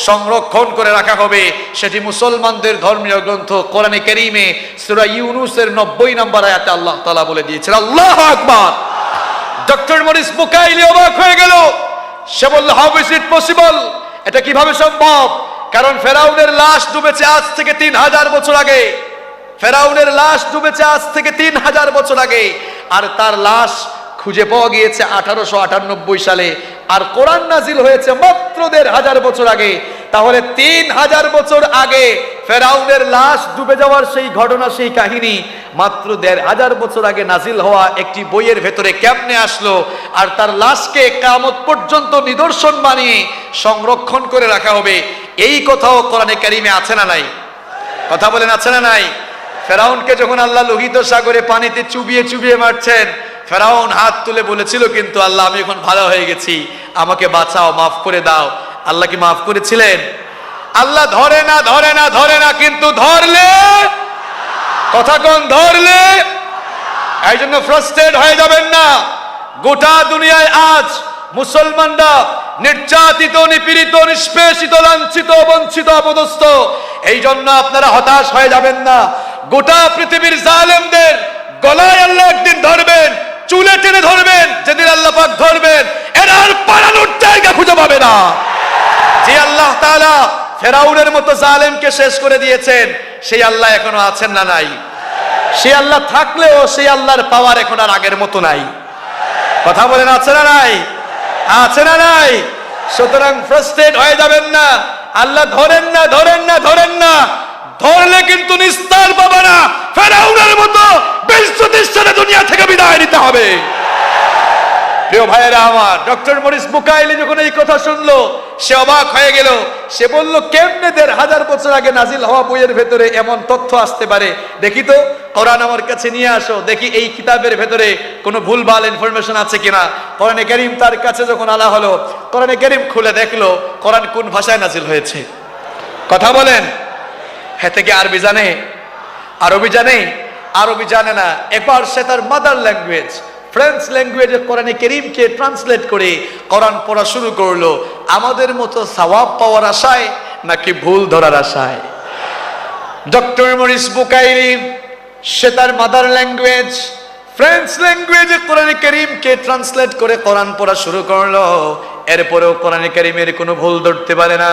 সংরক্ষণ করে রাখা হবে, সেটি মুসলমানদের ধর্মীয় গ্রন্থ কোরআনে কারীমে সূরা ইউনূসের 90 নম্বর আয়াতে আল্লাহ তাআলা বলে দিয়েছেন। আল্লাহু আকবার। ডক্টর মরিস বুকাইলি অবাক হয়ে গেল। সে বলল, হাউ ইজ ইট পসিবল? এটা কিভাবে সম্ভব? কারণ ফেরাউনের লাশ ডুবেছে আজ থেকে 3000 বছর আগে। ফেরাউনের লাশ ডুবেছে আজ থেকে 3000 বছর আগে, আর তার লাশ খুঁজে পাওয়া গিয়েছে 1898 সালে, আর কোরআন নাজিল হয়েছে মাত্র 1500 বছর আগে। তাহলে 3000 বছর আগে ফেরাউনের লাশ ডুবে যাওয়ার সেই ঘটনা, সেই কাহিনী মাত্র 1500 বছর আগে নাজিল হওয়া একটি বইয়ের ভেতরে কেমনে আসলো? আর তার লাশকে কিয়ামত পর্যন্ত নিদর্শন বানিয়ে সংরক্ষণ করে রাখা হবে, এই কথাও কোরআনে কারীমে আছে না নাই? কথা বলেন, আছে না নাই? ফেরাউনকে যখন আল্লাহ লোহিত সাগরে পানিতে চুবিয়ে চুবিয়ে মারছেন, ফেরাউন হাত তুলে বলেছিল, কিন্তু আল্লাহ, আমি এখন ভালো হয়ে গেছি, আমাকে বাঁচাও, মাফ করে দাও। আল্লাহ কি মাফ করেছিলেন? আল্লাহ ধরে না, ধরে না, ধরে না, কিন্তু ধরলে, কথা কোন, ধরলে। এই জন্য ফ্রাস্ট্রেট হয়ে যাবেন না। গোটা দুনিয়ায় আজ মুসলমানরা নির্যাতিত, নিপীড়িত, নিষ্পেষিত, লাঞ্ছিত, বঞ্চিত, অপদস্থ। এই জন্য আপনারা হতাশ হয়ে যাবেন না। গোটা পৃথিবীর জালেমদের গলায় আল্লাহ একদিন ধরবেন, চুলে টেনে ধরবেন। যেদিন আল্লাহ পাক ধরবেন, এরা আর পালানোর জায়গা খুঁজে পাবে না। যে আল্লাহ তাআলা ফেরাউনের মতো জালেমকে শেষ করে দিয়েছেন, সেই আল্লাহ এখনো আছেন না নাই? সেই আল্লাহ থাকলেও সেই আল্লাহর পাওয়ার এখন আর আগের মতো নাই। কথা বলেন, আছে না নাই? আছে না নাই? সুতরাং ফ্রাস্ট্রেট হয়ে যাবেন না। আল্লাহ ধরেন না, ধরেন না, ধরেন না। ধরলে কিন্তু নিস্তার পাবে না। ফেরাউনের মতো 20-30 সালে দুনিয়া থেকে বিদায় নিতে হবে। প্রিয় ভাইয়েরা আমার, ডক্টর মরিস বুকাইলি যখন এই কথা শুনলো, সে অবাক হয়ে গেল। সে বলল, কেমনে 1500 বছর আগে নাজিল হওয়া বইয়ের ভেতরে এমন তথ্য আসতে পারে? দেখি তো, কোরআন আমার কাছে নিয়ে আসো, দেখি এই কিতাবের ভেতরে কোনো ভুলভাল ইনফরমেশন আছে কিনা। কোরআনে কারীম তার কাছে যখন আনা হলো, কোরআনে কারীম খুলে দেখলো কোরআন কোন ভাষায় নাজিল হয়েছে। কথা বলেন। হ্যাঁ, থেকে আরবি জানে? আরবি জানে? আরবি জানে না। এবার সে তার মাদার ল্যাঙ্গুয়েজ ফ্রেঞ্চ ল্যাঙ্গুয়েজে কোরআনে কারীমকে ট্রান্সলেট করে কোরআন পড়া শুরু করলো। আমাদের মতো সওয়াব পাওয়ার আশায় নাকি ভুল ধরার আশায়? ডক্টর মরিস বুকাইলি সে তার মাদার ল্যাঙ্গুয়েজ ফ্রেঞ্চ ল্যাঙ্গুয়েজে কোরআনে কারীমকে ট্রান্সলেট করে কোরআন পড়া শুরু করলো। এরপরেও কোরআনে কারীমের কোনো ভুল ধরতে পারে না।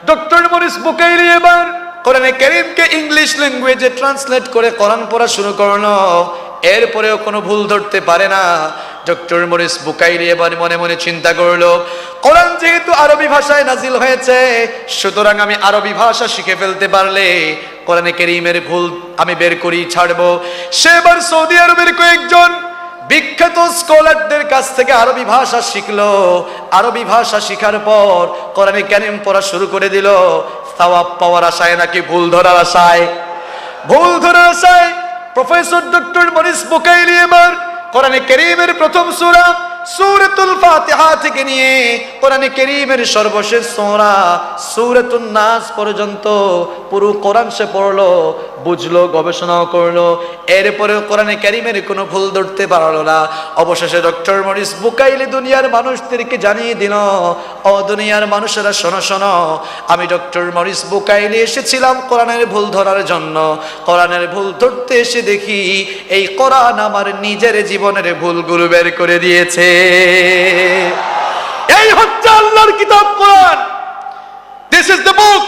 ডক্টর মরিস বুকাইলি এবার কোরআনে কারীমকে ইংলিশ ল্যাঙ্গুয়েজে ট্রান্সলেট করে কোরআন পড়া শুরু করলো। এরপরেও কোনো ভুল ধরতে পারে না। ডক্টর মরিস বুকাইলি এবার মনে মনে চিন্তা করলো, কোরআন যেহেতু আরবি ভাষায় নাজিল হয়েছে, সুতরাং আমি আরবি ভাষা শিখে ফেলতে পারলে কোরআনে কারীমের ভুল আমি বের করেই ছাড়বো। সে এবার সৌদি আরবের কয়েকজন বিখ্যাত স্কলারদের কাছ থেকে আরবি ভাষা শিখলো। আরবি ভাষা শিখার পর কোরআনে কারীম পড়া শুরু করে দিল। সওয়াব পাওয়ার আশায় নাকি ভুল ধরার আশায়? ভুল ধরার আশায় প্রফেসর ডক্টর মরিস বুকাইলি এবার কোরআনে কারীমের প্রথম সূরা সূরাতুল ফাতিহা থেকে নিয়ে কোরআনে কারীমের সর্বশেষ সূরা সূরাতুন নাস পর্যন্ত পুরো কোরআন সে পড়লো, বুঝলো, গবেষণাও করলো, এরপরে কোরআনে কারীমের কোনো ভুল ধরতে পারলো না। অবশেষে ডক্টর মরিস বুকাইলি দুনিয়ার মানুষদেরকে জানিয়ে দিল, ও দুনিয়ার মানুষেরা শোনো শোনো, আমি ডক্টর মরিস বুকাইলি এসেছিলাম কোরআনের ভুল ধরার জন্য। কোরআনের ভুল ধরতে এসে দেখি এই কোরআন আমার নিজের জীবনের ভুলগুলো বের করে দিয়েছে। এই হচ্ছে আল্লাহর কিতাব কোরআন। This is the book,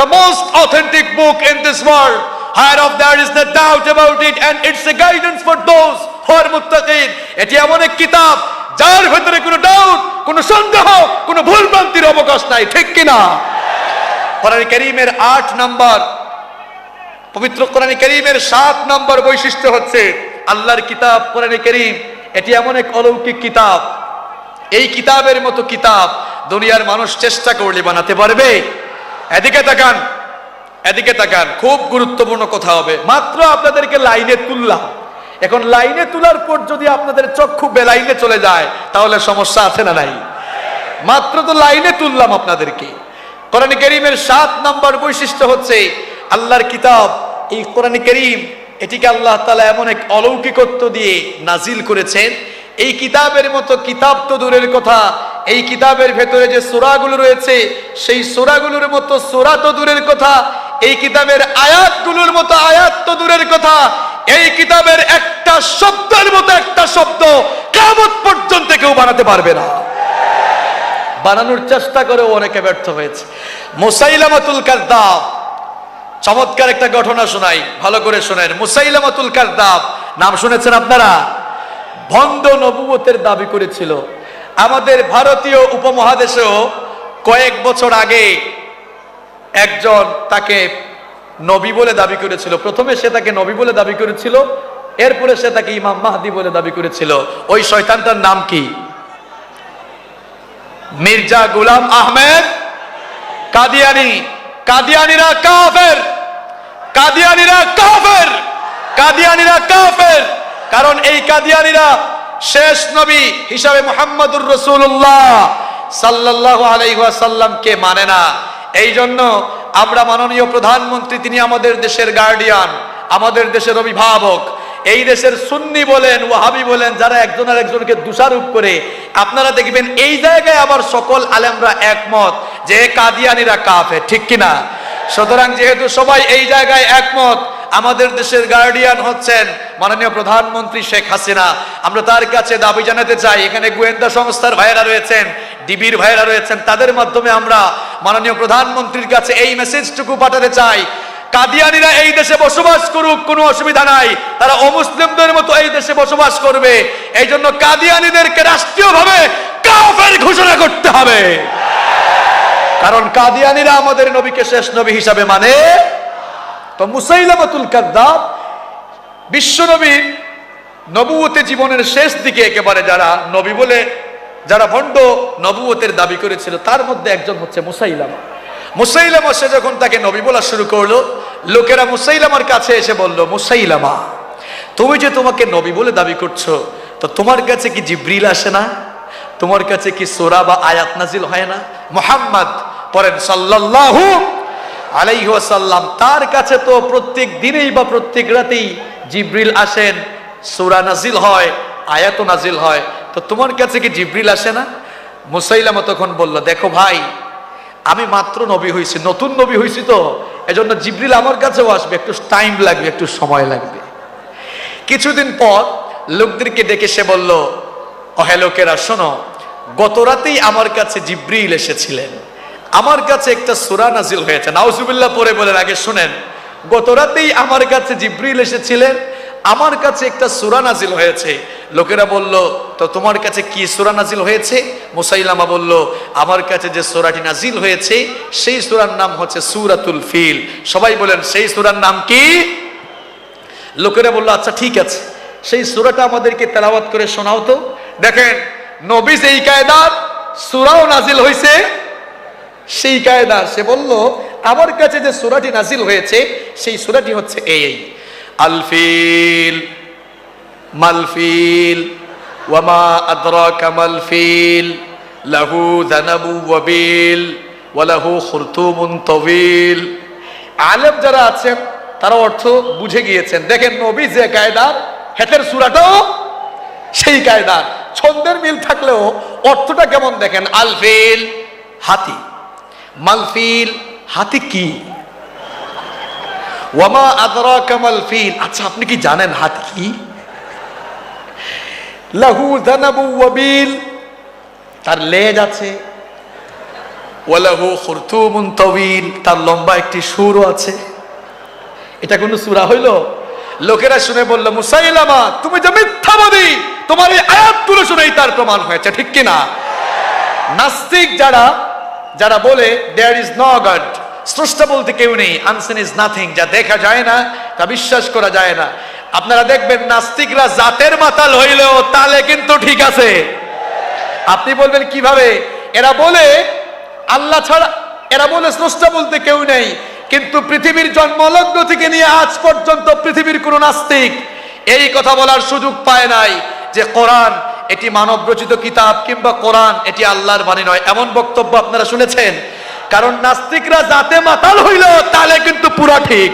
the most authentic book in this world. Whereof there is no doubt about it, and it's a guidance for those who are muttaqin. এটি এমন এক কিতাব যার ভিতরে কোনো ডাউট, কোনো সন্দেহ, কোনো ভুলভ্রান্তির অবকাশ নাই, ঠিক কিনা? কোরআন কারীমের 8 নম্বর, পবিত্র কোরআন কারীমের 7 নম্বর বৈশিষ্ট্য হচ্ছে আল্লাহর কিতাব কোরআন কারীম এটি এমন এক অলৌকিক কিতাব, এই কিতাবের মতো কিতাব দুনিয়ার মানুষ চেষ্টা করলে বানাতে পারবে? এদিকে তাকান, এদিকে তাকান, খুব গুরুত্বপূর্ণ কথা হবে। মাত্র আপনাদেরকে লাইনে তুললাম, এখন লাইনে তোলার পর যদি আপনাদের চক্ষু বেলাইনে চলে যায় তাহলে সমস্যা আছে না নাই? মাত্র তো লাইনে তুললাম আপনাদেরকে। কোরআন কারীমের 7 নম্বর বৈশিষ্ট্য হচ্ছে আল্লাহর কিতাব এই কোরআন কারীম, এটিকে আল্লাহ তাআলা এমন এক অলৌকিকত্ব দিয়ে নাজিল করেছেন। এই কিতাবের মতো কিতাব তো দূরের কথা, এই কিতাবের ভেতরে যে সূরাগুলো রয়েছে সেই সূরাগুলোর মতো সূরা তো দূরের কথা, এই কিতাবের আয়াতগুলোর মতো আয়াত তো দূরের কথা, এই কিতাবের একটা শব্দের মতো একটা শব্দ কিয়ামত পর্যন্ত কেউ বানাতে পারবে না। বানানোর চেষ্টা করেও অনেকে ব্যর্থ হয়েছে। মুসাইলামাতুল কাযযাব, চমৎকার একটা ঘটনা শোনাই, ভালো করে শোনেন। মুসাইলামাতুল কাযযাব নাম শুনেছেন আপনারা? ভণ্ড নবুয়তের দাবি করেছিল। আমাদের ভারতীয় উপমহাদেশেও কয়েক বছর আগে একজন তাকে নবী বলে দাবি করেছিল। প্রথমে সে তাকে নবী বলে দাবি করেছিল, এরপরে সে তাকে ইমাম মাহদি বলে দাবি করেছিল। ওই শয়তানটার নাম কি? মির্জা গোলাম আহমেদ কাদিয়ানি। কাদিয়ানিরা কাফের, কাদিয়ানিরা কাফের, কাদিয়ানিরা কাফের। কারণ এই কাদিয়ানিরা শেষ নবী হিসাবে মুহাম্মদুর রাসূলুল্লাহ সাল্লাল্লাহু আলাইহি ওয়াসাল্লামকে মানে না। এই জন্য আমরা মাননীয় প্রধানমন্ত্রী, তিনি আমাদের দেশের গার্ডিয়ান, আমাদের দেশের অভিভাবক, এই দেশের সুন্নি বলেন ওয়াহাবি বলেন যারা একজন আর একজনকে দোষারোপ করে, আপনারা দেখবেন এই জায়গায় আবার সকল আলেমরা একমত যে কাদিয়ানিরা কাফের, ঠিক কিনা? সুতরাং যেহেতু সবাই এই জায়গায় একমত, আমাদের দেশের গার্ডিয়ান হচ্ছেন মাননীয় প্রধানমন্ত্রী শেখ হাসিনা। আমরা তার কাছে দাবি জানাতে চাই, এখানে গোয়েন্দা সংস্থার ভাইয়েরা রয়েছেন, ডিবির ভাইয়েরা রয়েছেন, তাদের মাধ্যমে আমরা মাননীয় প্রধানমন্ত্রীর কাছে এই মেসেজটুকু পাঠাতে চাই, কাদিয়ানিরা এই দেশে বসবাস করুক, কোনো অসুবিধা নাই, তারা অমুসলিমদের মতো এই দেশে বসবাস করবে। এই জন্য কাদিয়ানিদেরকে রাষ্ট্রীয়ভাবে কাফের ঘোষণা করতে হবে, কারণ কাদিয়ানিরা আমাদের নবীকে শেষ নবী হিসাবে মানে। তো মুসাইলামাতুল কাযযাব বিশ্ব নবীর নবুয়তে জীবনের শেষ দিকে একেবারে যারা নবী বলে যারা ভণ্ড নবুয়তের দাবি করেছিল তার মধ্যে একজন হচ্ছে মুসাইলামা। মুসাইলামা সে যখন তাকে নবী বলা শুরু করলো, লোকেরা মুসাইলামার কাছে এসে বলল, মুসাইলামা তুমি যে তোমাকে নবী বলে দাবি করছো, তো তোমার কাছে কি জিবরিল আসে না? তোমার কাছে কি সূরা বা আয়াত নাজিল হয় না? মুহাম্মদ পড়েন সাল্লাল্লাহু আলাইহি ওয়াসাল্লাম, তার কাছে তো প্রত্যেক দিনেই বা প্রত্যেক রাতেই জিবরিল আসেন, সূরা নাজিল হয়, আয়াতও নাজিল হয়, তো তোমার কাছে কি জিবরিল আসে না? মুসাইলামা তখন বলল, দেখো ভাই, আমি মাত্র নবী হয়েছি, নতুন নবী হয়েছি, তো এজন্য জিবরিল আমার কাছেও আসবে, একটু টাইম লাগবে, একটু সময় লাগবে। কিছুদিন পর লোকদেরকে ডেকে সে বলল, হে লোকেরা শোনো, গত রাতেই আমার কাছে জিবরিল এসেছিলেন, আমার কাছে একটা সূরা নাজিল হয়েছে। নাউজুবিল্লাহ পরে বলেন, আগে শুনেন, গত রাতেই আমার কাছে জিবরিল এসেছিলেন, আমার কাছে একটা সূরা নাজিল হয়েছে। লোকেরা বলল, তো তোমার কাছে কি সূরা নাজিল হয়েছে? মুসাইলামা বলল, আমার কাছে যে সূরাটি নাজিল হয়েছে সেই সূরার নাম হচ্ছে সূরাতুল ফিল। সবাই বলেন, সেই সূরার নাম কি? লোকেরা বলল, আচ্ছা ঠিক আছে, সেই সূরাটা আমাদেরকে তেলাওয়াত করে শোনাও তো। দেখেন, নবী যেই কায়দার, সূরাও নাজিল হয়েছে সেই কায়দা। সে বলল, আমার কাছে যে সূরাটি নাজিল হয়েছে সেই সূরাটি হচ্ছে এই, আল ফিল মাল ফিল ওয়ামা আদরাকা মাল ফিল লাহু যানাবু ওয়াবিল ওয়া লাহু খুরতুমুন তাওয়িল। আলেম যারা আছেন তারা অর্থ বুঝে গিয়েছেন। দেখেন নবী যে কায়দার, হেতের সূরাটাও সেই কায়দার, ছন্দের মিল থাকলেও অর্থটা কেমন দেখেন। আল ফিল হাতি, মাল ফিল হাতি কি, ওয়ামা আদরাকা মাল ফিল, আচ্ছা আপনি কি জানেন হাতি কি? লাহু যানাবু ওয়াবিল, তার লেজ আছে, ওয়া লাহু খুরতুমুন তাওয়িল, তার লম্বা একটি সুরও আছে। এটা কোন সূরা হইল? লোকেরা শুনে বলল, মুসাইলামা তুমি যে মিথ্যাবাদী, তোমার এই আয়াতগুলো শুনেই তার প্রমাণ হয়েছে, ঠিক কি না? নাস্তিক যারা যারা বলে দেয়ার ইজ নো গড, স্রষ্টা বলতে কেউ নেই, আনসিন ইজ নাথিং, যা দেখা যায় না তা বিশ্বাস করা যায় না, আপনারা দেখবেন নাস্তিকরা জাতের মাতাল হইলেও তাহলে কিন্তু ঠিক আছে। আপনি বলবেন কিভাবে? এরা বলে আল্লাহ ছাড়া, এরা বলে স্রষ্টা বলতে কেউ নেই, কিন্তু পৃথিবীর জন্মলগ্ন থেকে নিয়ে আজ পর্যন্ত পৃথিবীর কোন নাস্তিক এই কথা বলার সুযোগ পায় নাই যে কোরআন এটি মানব রচিত কিতাব কিংবা কোরআন এটি আল্লাহর বাণী নয়। এমন বক্তব্য আপনারা শুনেছেন? কারণ নাস্তিকরা জাতে মাতাল হইল তাহলে কিন্তু পুরা ঠিক।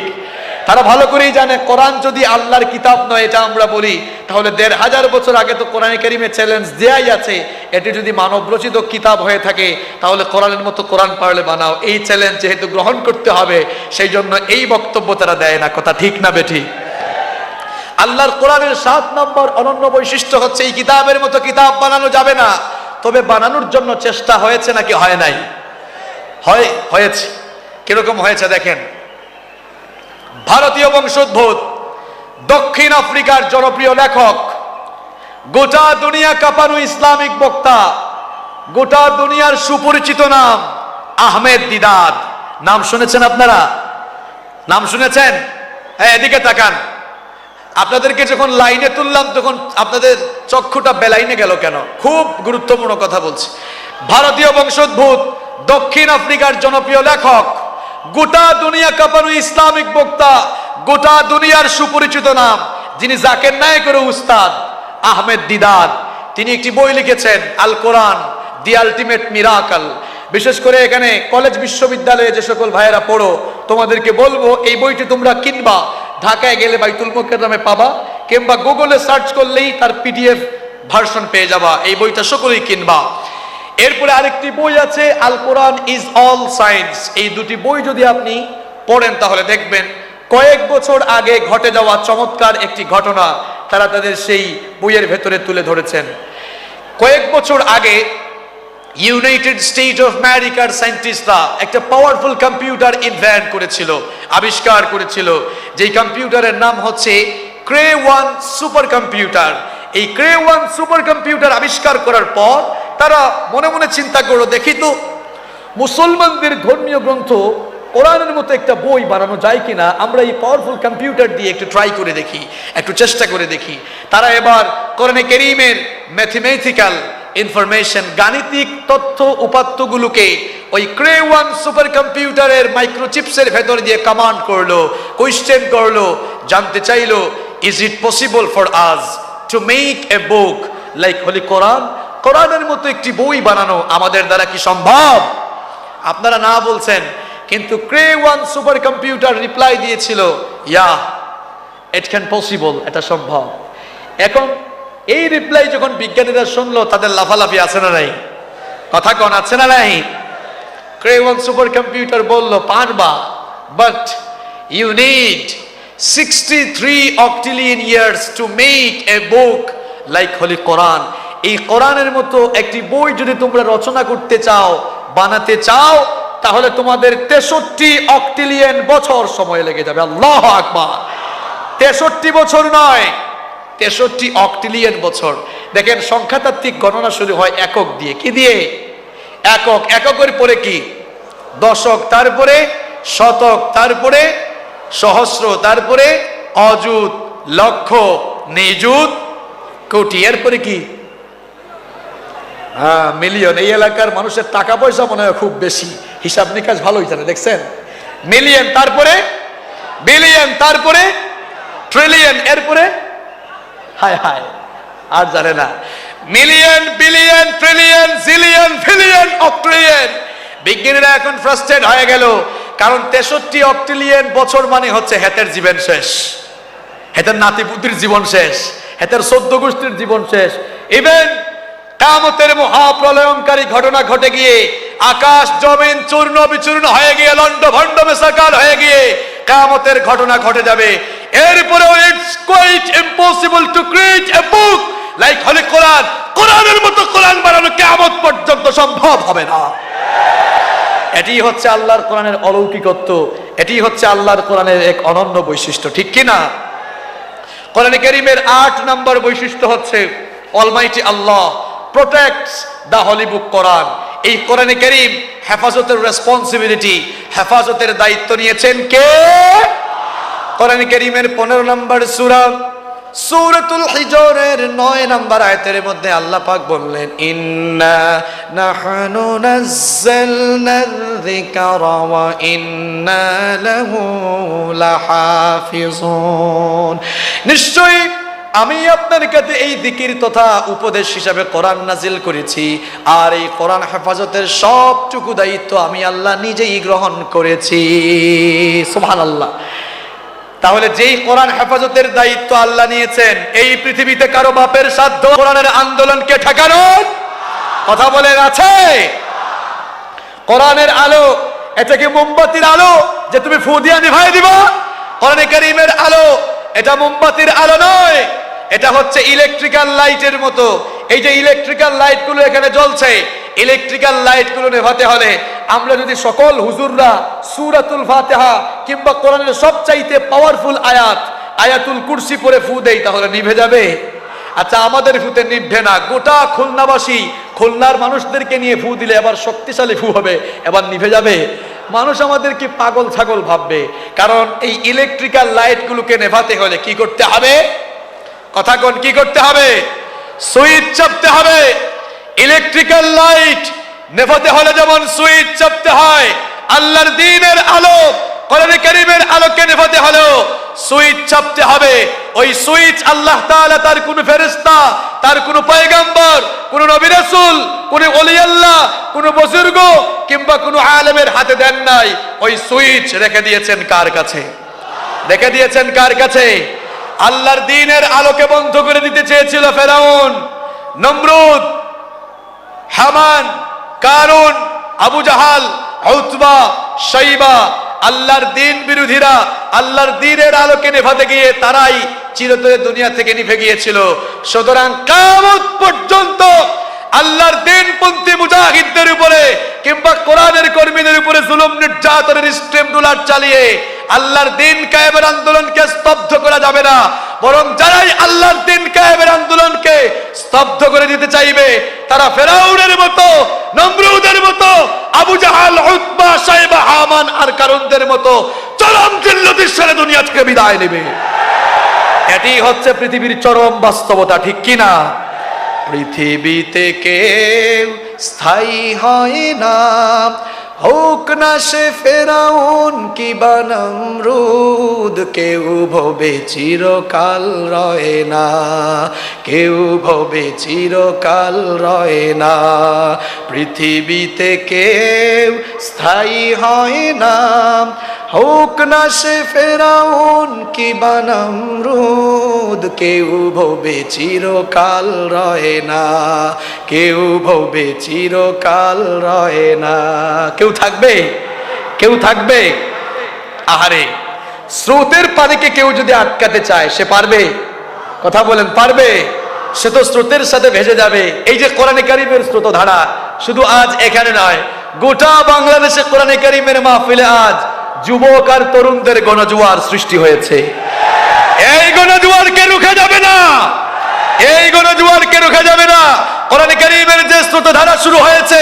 তারা ভালো করেই জানে কোরআন যদি আল্লাহর কিতাব নয়, এটা আমরা বলি, তাহলে ১৫০০ বছর আগে তো কোরআনে কারিমে চ্যালেঞ্জ দেয়াই আছে, এটি যদি মানব রচিত কিতাব হয়ে থাকে তাহলে কোরআনের মতো কোরআন পারলে বানাও। এই চ্যালেঞ্জ যেহেতু গ্রহণ করতে হবে, সেই জন্য এই বক্তব্য তারা দেয় না। কথা ঠিক না বেঠিক? আল্লাহর কোরআনের ৭ নম্বর অনন্য বৈশিষ্ট্য হচ্ছে এই কিতাবের মতো কিতাব বানানো যাবে না। তবে বানানোর জন্য চেষ্টা হয়েছে নাকি হয় নাই? হয়েছে। কিরকম হয়েছে দেখেন। ভারতীয় বংশোদ্ভূত দক্ষিণ আফ্রিকার জনপ্রিয় লেখক, গোটা দুনিয়া কাঁপানো ইসলামিক বক্তা, গোটা দুনিয়ার সুপরিচিত নাম আহমেদ দিদাত। নাম শুনেছেন আপনারা? নাম শুনেছেন? হ্যাঁ, এদিকে তাকান। আপনাদেরকে যখন লাইনে তুললাম তখন আপনাদের চক্ষুটা বেলাইনে গেল কেন? খুব গুরুত্বপূর্ণ কথা বলছি। ভারতীয় বংশোদ্ভূত দক্ষিণ আফ্রিকার জনপ্রিয় লেখক, গোটা দুনিয়া কাঁপানো ইসলামিক বক্তা, গোটা দুনিয়ার সুপরিচিত নাম, যিনি জাকের নায়েকেরও উস্তাদ, আহমেদ দিদাত। তিনি একটি বই লিখেছেন, আল কোরআন দি আলটিমেট মিরাকল। বিশেষ করে এখানে কলেজ বিশ্ববিদ্যালয়ে যে সকল ভাইয়েরা পড়ো, তোমাদেরকে বলবো এই বইটি তোমরা কিনবা। ঢাকায় গেলে বাইতুল মুকাররমে পাবা, কিংবা গুগলে সার্চ করলেই তার পিডিএফ ভার্সন পেয়ে যাবা। এই বইটা সকলেই কিনবা। এরপরে আরেকটি বই আছে, আল কোরআন ইজ অল সায়েন্স। এই দুটি বই যদি আপনি পড়েন তাহলে দেখবেন কয়েক বছর আগে ঘটে যাওয়া চমৎকার একটি ঘটনা তারা তাদের সেই বইয়ের ভেতরে তুলে ধরেছেন। কয়েক বছর আগে ইউনাইটেড স্টেট অফ আমেরিকার সায়েন্টিস্টরা একটা পাওয়ারফুল কম্পিউটার ইনভেন্ট করেছিল, আবিষ্কার করেছিল, যেই কম্পিউটারের নাম হচ্ছে ক্রে-1 সুপার কম্পিউটার। এই ক্রে-1 সুপার কম্পিউটার আবিষ্কার করার পর তারা মনে মনে চিন্তা করলো, দেখি তো মুসলমানদের ধর্মীয় গ্রন্থ কোরআনের মতো একটা বই বানানো যায় কিনা, আমরা এই পাওয়ারফুল কম্পিউটার দিয়ে একটু ট্রাই করে দেখি, একটু চেষ্টা করে দেখি। তারা এবার কোরআনে কারীমের ম্যাথমেটিক্যাল ইনফরমেশন, গাণিতিক তথ্য উপাত্তগুলোকে ওই ক্রে-1 সুপার কম্পিউটারের মাইক্রোচিপসের ভেতর দিয়ে কমান্ড করলো, কোয়েশ্চেন করলো, জানতে চাইলো, is it possible for us to make a book like holy Quran? কোরআনের মতো একটি বই বানানো আমাদের দ্বারা কি সম্ভব? আপনারা না বলছেন, কিন্তু ক্রে-1 সুপার কম্পিউটার রিপ্লাই দিয়েছিল, ইয়া ইট ক্যান পসিবল, এটা সম্ভব। এখন এই রিপ্লাই যখন বিজ্ঞানীরা শুনলো, তাদের লাফালাফি আছে না নাই? কথা কোন আছে না নাই? ক্রে-1 সুপার কম্পিউটার বলল, পারবা, but you need 63 octillion years to make a book like holy Quran. এই কোরআনের মতো একটি বই যদি তোমরা রচনা করতে চাও, বানাতে চাও, তাহলে তোমাদের 63 অক্টিলিয়ন বছর সময় লেগে যাবে। আল্লাহু আকবার! 63 বছর নয়, 63 অক্টিলিয়ন বছর। দেখেন, সংখ্যাতাত্ত্বিক গণনা শুরু হয় একক দিয়ে। কি দিয়ে? একক। এককের পরে কি? দশক, তারপরে শতক, তারপরে সহস্র, তারপরে অযুত, লক্ষ, নিযুত, কোটি, এরপরে কি? মিলিয়ন। এই এলাকার মানুষের টাকা পয়সা মনে হয় খুব বেশি, হিসাব নিকাশ ভালোই জানে, দেখছেন? মিলিয়ন, তারপরে বিলিয়ন, তারপরে ট্রিলিয়ন, এরপরে হায় হায় আর জানে না। Million, billion, trillion, zillion, fillion, octillion. বিজ্ঞানীরা এখন ফ্রাস্ট্রেট হয়ে গেল, কারণ 63 অক্ট্রিলিয়ন বছর মানে হচ্ছে হেতের জীবন শেষ, হেতের নাতিপুতির জীবন শেষ, হেতের 14 গোষ্ঠীর জীবন শেষ। ইভেন কিয়ামতের মহাপ্রলয়ঙ্কারী ঘটনা ঘটে গিয়ে আকাশ জমিন চূর্ণ বিচূর্ণ হয়ে গিয়ে লন্ড ভন্ড মেসাকাল হয়ে গিয়ে কিয়ামতের ঘটনা ঘটে যাবে। এরপরেও it's quite impossible to create a book like holy Quran. কোরআনের মতো কোরআন বানানো কিয়ামত পর্যন্ত সম্ভব হবে না। এটি হচ্ছে আল্লাহর কোরআনের অলৌকিকত্ব, এটি হচ্ছে আল্লাহর কোরআনের এক অনন্য বৈশিষ্ট্য, ঠিক কি না? কোরআনে কারীমের 8 নম্বর বৈশিষ্ট্য হচ্ছে almighty Allah protects the holy book Quran. এই কোরআনে কারীম হেফাজতের রেসপন্সিবিলিটি, হেফাজতের দায়িত্ব নিয়েছেন কে? কোরআনে কারীমের 15 নম্বর সূরা সূরাতুল হিজরের 9 নম্বর আয়াতের মধ্যে আল্লাহ পাক বললেন, ইন্না নাহনু নাযালনা যিকরা ওয়া ইন্না লাহু লাহাফিজুন। নিশ্চয়ই আমি আপনার কাছে এই যিকির তথা উপদেশ হিসাবে কোরআন নাজিল করেছি, আর এই কোরআন হেফাজতের সবটুকু দায়িত্ব আমি আল্লাহ নিজেই গ্রহণ করেছি। সুবহানাল্লাহ। তাহলে যেই কোরআন হেফাজতের দায়িত্ব আল্লাহ নিয়েছেন, এই পৃথিবীতে কারো বাপের সাধ্য কোরআনের আন্দোলনকে ঠেকানোর? কথা বলেন আছে? কোরআনের আলো, এটা কি মোমবাতির আলো যে তুমি ফু দিয়ে নিভাই দিবা? কোরআনে কারীমের আলো এটা মোমবাতির আলো নয়, এটা হচ্ছে ইলেকট্রিক্যাল লাইটের মতো। এই যে ইলেকট্রিক্যাল লাইটগুলো এখানে জ্বলছে, ইলেকট্রিক্যাল লাইটগুলো নেভাতে হলে আমরা যদি সকল হুজুররা সূরাতুল ফাতিহা কিংবা কোরআনের সবচাইতে পাওয়ারফুল আয়াত আয়াতুল কুরসি পড়ে ফু দেই, তাহলে নিভে যাবে? আচ্ছা, আমাদের ফুতে নিভবে না, গোটা খুলনাবাসী খুলনার মানুষদেরকে নিয়ে ফু দিলে এবার শক্তিশালী ফু হবে, এবার নিভে যাবে? মানুষ আমাদেরকে পাগল ছাগল ভাববে। কারণ এই ইলেকট্রিক্যাল লাইটগুলোকে নেভাতে হলে কি করতে হবে? কথা কোন, কি করতে হবে? সুইচ চাপতে হবে। ইলেকট্রিক্যাল লাইট নেভাতে হলে যেমন সুইচ চাপতে হয়, আল্লাহর দ্বীনের আলো কোরআনে কারীমের আলোকে নেভাতে হলেও সুইচ চাপতে হবে। ওই সুইচ আল্লাহ তাআলা তার কোন ফেরেশতা, তার কোন পয়গম্বর, কোন নবী রাসূল, কোন ওলি আল্লাহ, কোন বুজুর্গ কিংবা কোন আলেমের হাতে দেন নাই। ওই সুইচ রেখে দিয়েছেন কার কাছে? রেখে দিয়েছেন কার কাছে? আল্লাহর দ্বীনের আলোকে বন্ধ করে দিতে চেয়েছিল ফেরাউন, নমরুদ, হামান, কারুন, আবু জাহাল, উতবা, শাইবা। আল্লাহর দ্বীন বিরোধীরা আল্লাহর দ্বীনের আলোকে নেভাতে গিয়ে তারাই চিরতরে দুনিয়া থেকে নিভে গিয়েছিল। সুতরাং কিয়ামত পর্যন্ত আল্লাহর দ্বীনপন্থী মুজাহিদদের উপরে কিংবা কোরআনের কর্মীদের উপরে জুলুম নির্যাতনের স্টেম রুলার চালিয়ে আল্লাহর দ্বীন কায়েমের আন্দোলনকে স্তব্ধ করা যাবে না। বরং যারাই আল্লাহর দ্বীন কায়েমের আন্দোলনকে স্তব্ধ করে দিতে চাইবে, তারা ফেরাউনের মতো, নমরুদের মতো, আবু জাহাল, উতবা, শাইবা, হামান আর কারুনদের মতো চরম জিল্লতির সাথে দুনিয়া থেকে বিদায় নেবে। এটি হচ্ছে পৃথিবীর চরম বাস্তবতা, ঠিক কি না? পৃথিবীতে কেউ স্থায়ী হয় না, হোক না সে ফেরাউন কিবা নমরুদ। কেউ ভবে চিরকাল রয় না, কেউ ভবে চিরকাল রয় না। পৃথিবীতে কেউ স্থায়ী হয় না, হোক না সে ফেরাউন কিবা নমরুদ। কেউ ভবে চিরকাল রয় না, কেউ ভবে চিরকাল রয় না। কেউ থাকবে? কেউ থাকবে? আহারে, স্রোতের পানিকে কেউ যদি আটকাতে চায়, সে পারবে? কথা বলেন, পারবে? সে তো স্রোতের সাথে ভেসে যাবে। এই যে কোরআনে কারীমের স্রোতধারা, শুধু আজ এখানে নয়, গোটা বাংলাদেশে কোরআনে কারীমের মাহফিলে আজ যুবক আর তরুণদের গণজোয়ার সৃষ্টি হয়েছে। এই গণজোয়ারকে রুখে যাবে না, এই গণজোয়ারকে রুখে যাবে না। কোরআনে কারীমের যে স্রোতধারা শুরু হয়েছে,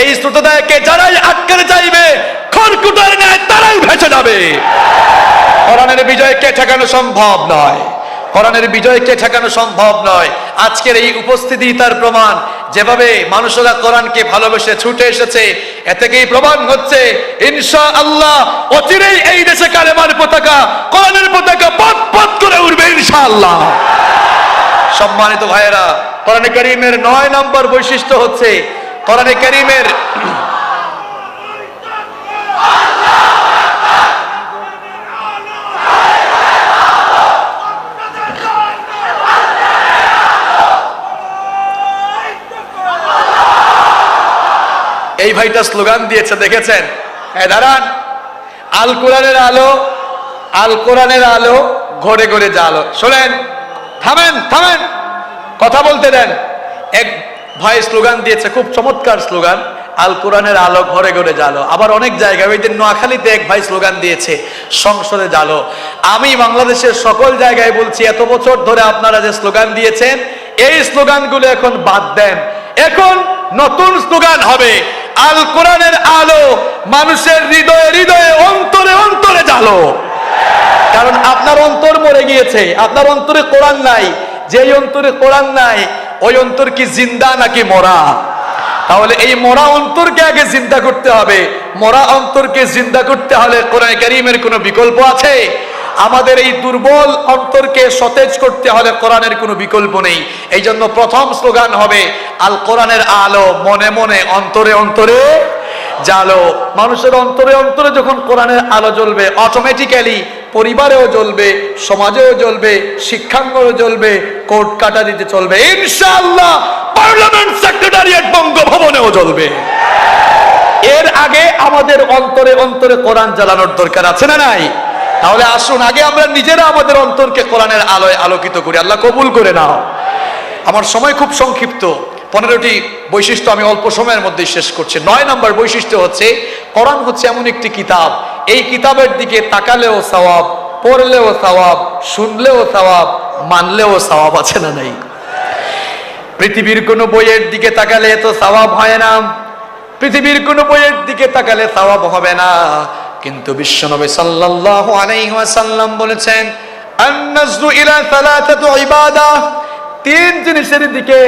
এই স্রোতধারাকে যারাই আটকাতে চাইবে, খড়কুটার ন্যায় তারাই ভেসে যাবে। কোরআনের বিজয়কে ঠেকানো সম্ভব নয়, কোরআনের বিজয়কে ঠেকানো সম্ভব নয়। আজকের এই উপস্থিতি তার প্রমাণ। যেভাবে মানুষরা কোরআনকে ভালোবেসে ছুটে এসেছে, এ থেকেই প্রমাণ হচ্ছে ইনশাআল্লাহ অচিরেই এই দেশে কালেমার পতাকা, কোরআনের পতাকা পথ পথ করে উঠবে ইনশাআল্লাহ। সম্মানিত ভাইয়েরা, কোরআনে কারীমের 9 নম্বর বৈশিষ্ট্য হচ্ছে কোরআনে কারীমের এই ভাইটা স্লোগান দিয়েছে, দেখেছেন? হ্যাঁ, দাঁড়ান। আল কোরআনের আলো, আল কোরআনের আলো, ঘরে ঘরে জালো। শোনেন, থামেন থামেন, কথা বলতে দেন। এক ভাই স্লোগান দিয়েছে, খুব চমৎকার স্লোগান, আল কোরআনের আলো, ঘরে ঘরে জালো। আবার অনেক জায়গায়, ওই দিন নোয়াখালীতে এক ভাই স্লোগান দিয়েছে, সংসদে জালো। আমি বাংলাদেশের সকল জায়গায় বলছি, এত বছর ধরে আপনারা যে স্লোগান দিয়েছেন, এই স্লোগানগুলো এখন বাদ দেন। এখন নতুন স্লোগান হবে, আল কোরআনের আলো মানুষের হৃদয়ে হৃদয়ে, অন্তরে অন্তরে জালো। কারণ আপনার অন্তর মরে গিয়েছে, আপনার অন্তরে কোরআন নাই। যেই অন্তরে কোরআন নাই, ওই অন্তর কি জিন্দা নাকি মরা? তাহলে এই মরা অন্তরকে আগে জিন্দা করতে হবে। মরা অন্তরকে জিন্দা করতে হলে কোরআন কারীমের কোনো বিকল্প আছে? আমাদের এই দুর্বল অন্তরকে সতেজ করতে হলে কোরআনের কোনো বিকল্প নেই। এই জন্য প্রথম স্লোগান হবে, আল কোরআনের আলো মনে মনে, অন্তরে অন্তরে জালো। মানুষের অন্তরে অন্তরে যখন কোরআনের আলো জ্বলবে, অটোমেটিক্যালি পরিবারেও জ্বলবে, সমাজেও জ্বলবে, শিক্ষাঙ্গনেও জ্বলবে, কোর্ট কাটারিতে চলবে, ইনশাআল্লাহ পার্লামেন্ট সেক্রেটারিয়েট বঙ্গভবনেও জ্বলবে। এর আগে আমাদের অন্তরে অন্তরে কোরআন জ্বালানোর দরকার আছে না নাই? তাহলে আসুন আগে আমরা নিজেরা আমাদের অন্তরকে কোরআনের আলোয় আলোকিত করি। আল্লাহ কবুল করে নাও। আমার সময় খুব সংক্ষিপ্ত, 15টি বৈশিষ্ট্য আমি অল্প সময়ের মধ্যে শেষ করছি। 9 নম্বর বৈশিষ্ট্য হচ্ছে, কোরআন হচ্ছে এমন একটি কিতাব, এই কিতাবের দিকে তাকালেও সওয়াব, পড়লেও সওয়াব, শুনলেও সওয়াব, মানলেও সওয়াব। আছে না নাই? পৃথিবীর কোন বইয়ের দিকে তাকালে তো সওয়াব হয় না, পৃথিবীর কোন বইয়ের দিকে তাকালে সওয়াব হবে না, কিন্তু বিশ্বনবী সাল্লাল্লাহু আলাইহি ওয়াসাল্লাম বলেছেন, আন-নাজরু ইলা সালাসাতু ইবাদাহ, 3 জিনিসের দিকে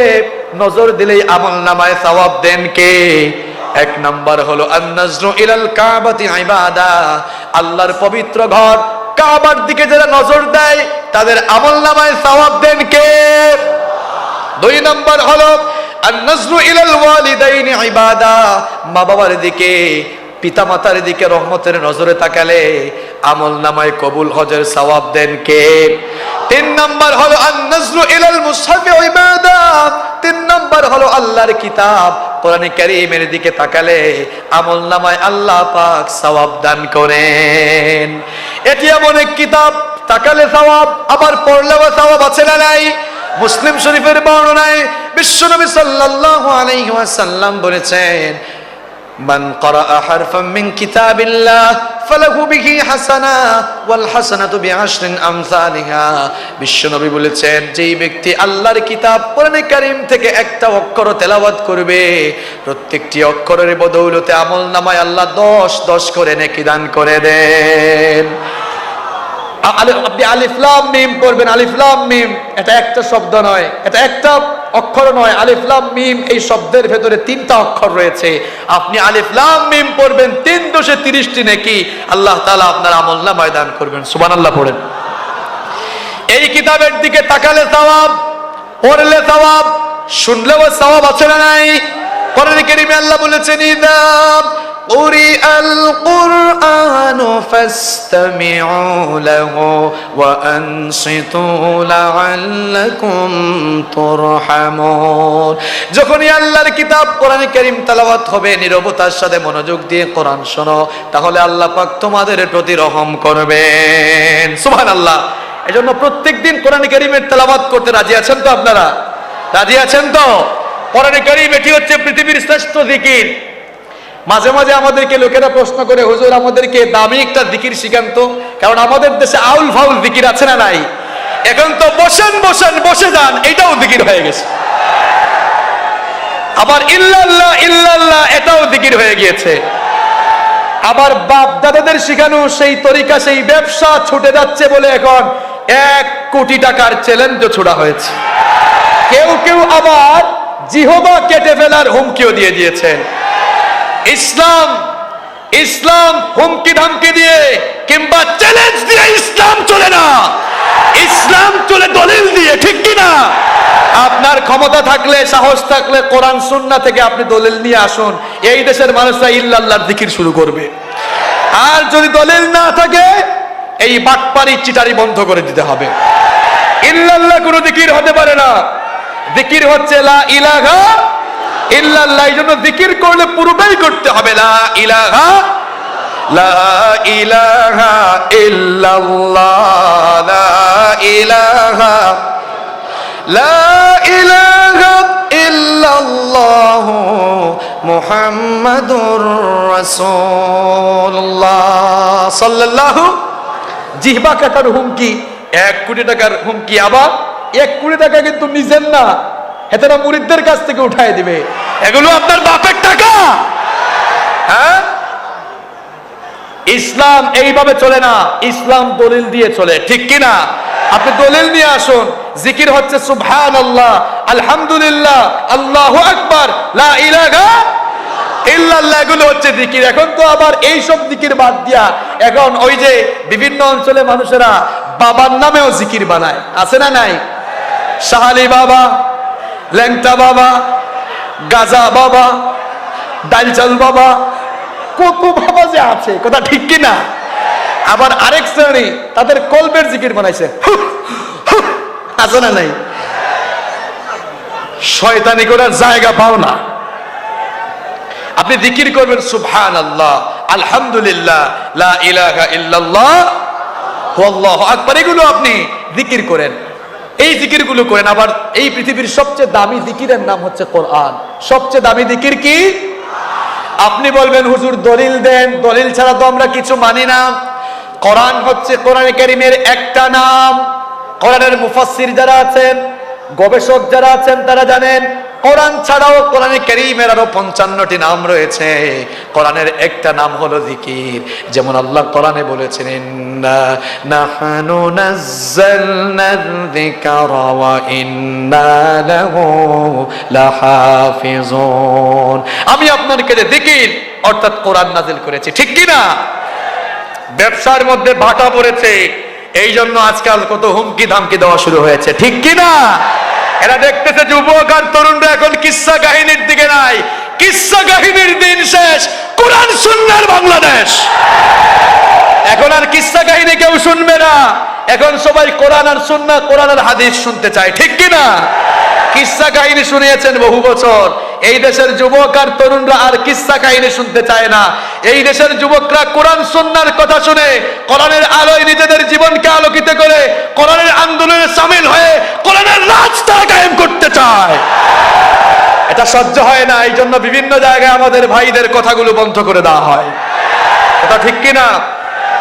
নজর দিলেই আমলনামায় সওয়াব দেন কে? 1 নাম্বার হলো আন-নাজরু ইলাল কাবাতি ইবাদাহ, আল্লাহর পবিত্র ঘর কাবার দিকে যারা নজর দেয় তাদের আমলনামায় সওয়াব দেন কে? 2 নাম্বার হলো আন-নাজরু ইলাল ওয়ালিদাইনি ইবাদাহ, মা বাবার দিকে, পিতা মাতার দিকে রহমতের নজরে তাকালে আমলনামায় কবুল হজের সওয়াব দেন কে? 3 নাম্বার হলো আন-নাজরু ইলাল মুসহাফি ইবাদাহ, 3 নাম্বার হলো আল্লাহর কিতাব কোরআনে কারীমের দিকে তাকালে আমলনামায় আল্লাহ পাক সওয়াব দান করেন। এটি এমন এক কিতাব, তাকালে সওয়াব, আবার পড়লেও সওয়াব। আছে না নাই? মুসলিম শরীফের বর্ণনায় বিশ্বনবী সাল্লাল্লাহু আলাইহি ওয়াসাল্লাম বলেছেন, মান ক্বারাআ হারফাম মিন কিতাবিল্লাহ ফালাহু বিহি হাসানাহ ওয়াল হাসানাতু বিআশরি আমসালিহা। বিশ্বনবী বলেছেন, যেই ব্যক্তি আল্লাহর কিতাব কোরআনে কারীম থেকে একটা অক্ষর তেলাওয়াত করবে, প্রত্যেকটি অক্ষরের বদৌলতে আমলনামায় আল্লাহ 10 করে নেকি দান করে দেন। আপনি আলিফ লাম মিম পড়বেন, আলিফ লাম মিম এটা একটা শব্দ নয়, এটা একটা অক্ষর নয়। আলিফ লাম মিম এই শব্দের ভেতরে 3টা অক্ষর রয়েছে। আপনি আলিফ লাম মিম পড়বেন, 3 দশে 30টি নেকি আল্লাহ তাআলা আপনার আমলনামায় দান করবেন। সুবহানাল্লাহ পড়েন। এই কিতাবের দিকে তাকালে সওয়াব, পড়লে সওয়াব, শুনলেও সওয়াব। আছে না নাই? কোরআনে কারীমে আল্লাহ বলেছেন, ইযা কুরিআল কুরআনু ফাসতামিউ লাহু ওয়া আনসিতু লাআল্লাকুম তুরহামুন। যখনই আল্লাহর কিতাব কোরআনে কারীম তেলাওয়াত হবে, নীরবতার সাথে মনোযোগ দিয়ে কোরআন শোনো, তাহলে আল্লাহ পাক তোমাদের প্রতি রহম করবেন। সুবহানাল্লাহ। এজন্য প্রত্যেকদিন কোরআনে কারীমের তেলাওয়াত করতে রাজি আছেন তো? আপনারা রাজি আছেন তো? কোরআনে কারীম এটি হচ্ছে পৃথিবীর শ্রেষ্ঠ জিকির। মাঝে মাঝে আমাদেরকে লোকেরা প্রশ্ন করে, হুজুর আমাদেরকে দামি একটা জিকির শিখান তো, কারণ আমাদের দেশে আউল ফাউল জিকির আছে না নাই? এখন তো বসেন বসেন বসে যান, এটাও জিকির হয়ে গেছে। আবার ইল্লাল্লাহ ইল্লাল্লাহ এটাও জিকির হয়ে গিয়েছে। আবার বাপ দাদাদের শিখানো সেই তরিকা, সেই ব্যবসা ছুটে যাচ্ছে বলে এখন 1 কোটি টাকার চ্যালেঞ্জ ছোড়া হয়েছে। কেউ কেউ আবার জিহবা কেটে ফেলার হুমকিও দিয়ে দিয়েছেন। ইসলাম হুমকি ধামকি দিয়ে কিংবা চ্যালেঞ্জ দিয়ে ইসলাম চলে না, ইসলাম চলে দলিল দিয়ে। ঠিক কিনা? ক্ষমতা থাকলে, সাহস থাকলে কোরআন সুন্নাহ থেকে আপনি দলিল নিয়ে আসুন, এই দেশের মানুষরা ইল্লাল্লাহর জিকির শুরু করবে। আর যদি দলিল না থাকে, এই বাটপারি চিটারি বন্ধ করে দিতে হবে। ইল্লাল্লাহ কোনো জিকির হতে পারে না। জিকির হচ্ছে লা ইলাহা ইল্লাল্লাহ। এই জন্য জিকির করলে পুরোটাই করতে হবে লা ইলাহা, লা ইলাহা ইল্লাল্লাহ, লা ইলাহা, লা ইলাহা ইল্লাল্লাহ মুহাম্মাদুর রাসূলুল্লাহ সাল্লাল্লাহু। জিহ্বা কাটার হুমকি, 1 কোটি টাকার হুমকি। আবার 1 কোটি টাকা কিন্তু নিজের না, হেতারা মুরিদদের কাছ থেকে উঠায় দিবে। এগুলো আপনার বাপের টাকা। হ্যাঁ, ইসলাম এইভাবে চলে না, ইসলাম দলিল দিয়ে চলে, ঠিক কিনা? আপনি দলিল নিয়ে আসুন। জিকির হচ্ছে সুবহানাল্লাহ, আলহামদুলিল্লাহ, আল্লাহু আকবার, লা ইলাহা ইল্লাল্লাহ, এগুলো হচ্ছে জিকির। এখন তো আবার এই সব জিকির বাদ দিয়া এখন ওই যে বিভিন্ন অঞ্চলে মানুষেরা বাবার নামেও জিকির বানায়, আছে না নাই? শাহালি বাবা, ল্যাংটা বাবা, গাজা বাবা, ডালচাল বাবা, কত বাবা যে আছে, কথা ঠিক কিনা? আবার আরেক শ্রেণী তাদের কলবের জিকির বানাইছে, আছে না নাই? শয়তানি করার জায়গা পাও না। আপনি জিকির করবেন সুবহানাল্লাহ, আলহামদুলিল্লাহ, লা ইলাহা ইল্লাল্লাহ, আল্লাহু আকবার, এগুলো আপনি জিকির করেন। এই জিকিরগুলো করেন। আবার এই পৃথিবীর সবচেয়ে দামি জিকিরের নাম হচ্ছে কোরআন। সবচেয়ে দামি জিকির কি? আপনি বলবেন হুজুর দলিল দেন, দলিল ছাড়া তো আমরা কিছু মানি না। কোরআন হচ্ছে কোরআনে কারীমের একটা নাম। কোরআনের মুফাসসির যারা আছেন, গবেষক যারা আছেন, তারা জানেন কোরআন ছাড়াও কোরআনে কারীমের আরো 55টি নাম রয়েছে। কোরআনের একটা নাম হলো জিকির। যেমন আল্লাহ কোরআনে বলেছেন, ইন্না নাহনু নাযালনায যিকরা ওয়া ইন্না লাহু লাহাফিজুন। আমি আপনার কাছে জিকির অর্থাৎ কোরআন নাযিল করেছি, ঠিক কি না? ব্যবসার মধ্যে ভাটা পড়েছে, এই জন্য আজকাল কত হুমকি ধামকি দেওয়া শুরু হয়েছে, ঠিক কি না? এরা দেখতেছে যুবক আর তরুণরা এখন কিসসা কাহিনীর দিকে নাই। কিসসা কাহিনীর দিন শেষ, কোরআন সুন্নাহর বাংলাদেশ। এখন আর কিসসা কাহিনী কেউ শুনবে না, এখন সবাই কোরআন আর সুন্নাহ, কোরআন আর হাদিস শুনতে চায়, ঠিক কি না? কিসসা কাহিনী শুনিয়েছেন বহু বছর, এই দেশের যুবক আর তরুণরা আর কিসসা কাহিনী শুনতে চায় না। এই দেশের যুবকরা কোরআন সুন্নাহর কথা শুনে, কোরআনের আলোয় নিজেদের জীবনকে আলোকিত করে, কোরআনের আন্দোলনে শামিল হয়ে কোরআনের রাস্তা কায়েম করতে চায়। এটা সহ্য হয় না, এই জন্য বিভিন্ন জায়গায় আমাদের ভাইদের কথাগুলো বন্ধ করে দেওয়া হয়, এটা ঠিক কিনা?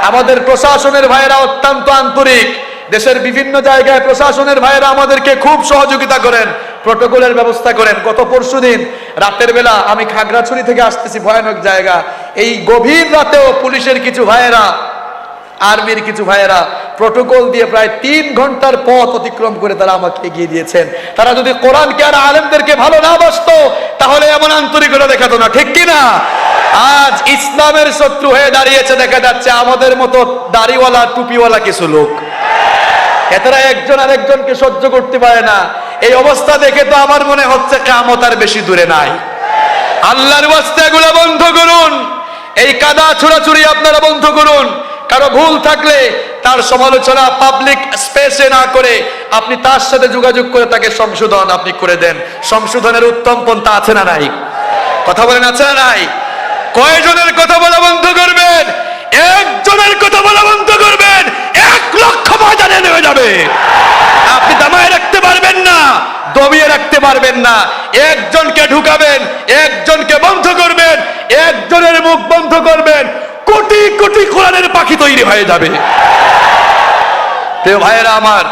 আমাদের প্রশাসনের ভাইয়েরা অত্যন্ত আন্তরিক। দেশের বিভিন্ন জায়গায় প্রশাসনের ভাইয়েরা আমাদেরকে খুব সহযোগিতা করেন, প্রটোকলের ব্যবস্থা করেন। গত পরশুদিন রাতের বেলা আমি খাগড়াছড়ি থেকে আসতেছি, ভয়ানক জায়গা, এই গভীর রাতেও পুলিশের কিছু ভাইয়েরা, আর্মির কিছু ভাইয়েরা প্রটোকল দিয়ে প্রায় 3 ঘন্টার পথ অতিক্রম করে তারা আমাকে এগিয়ে দিয়েছেন। তারা যদি কোরআনকে আর আলেমদেরকে ভালো না বাসতো তাহলে এমন আন্তরিকতা দেখাতো না, ঠিক কিনা? আজ ইসলামের শত্রু হয়ে দাঁড়িয়েছে দেখা যাচ্ছে আমাদের মতো দাড়িওয়ালা টুপিওয়ালা কিছু লোক। এরা একজন আরেকজনকে সহ্য করতে পারে না। এই অবস্থা দেখে তো আমার মনে হচ্ছে কিয়ামত আর বেশি দূরে নাই। আল্লাহর ওয়াস্তে এগুলো বন্ধ করুন, এই কাদা ছোড়াছুড়ি আপনারা বন্ধ করুন। কারো ভুল থাকলে তার সমালোচনা পাবলিক স্পেসে না করে আপনি তার সাথে যোগাযোগ করে তাকে সংশোধন আপনি করে দেন। সংশোধনের উত্তম পন্থা আছে না নাই? কথা বলেন, আছে না নাই? কয়জনের কথা বলা বন্ধ করবেন? একজনের কথা বলা বন্ধ করবেন, 1 লক্ষ ময়দানে নেমে যাবে। আপনি দামায় রাখতে পারবেন না, দমিয়ে রাখতে পারবেন না। একজনকে ঢুকাবেন, একজনকে বন্ধ করবেন, একজনের মুখ বন্ধ করবেন, কোটি কোটি কোরআনের পাখি তৈরি হয়ে যাবে। প্রিয় ভাইয়েরা আমার,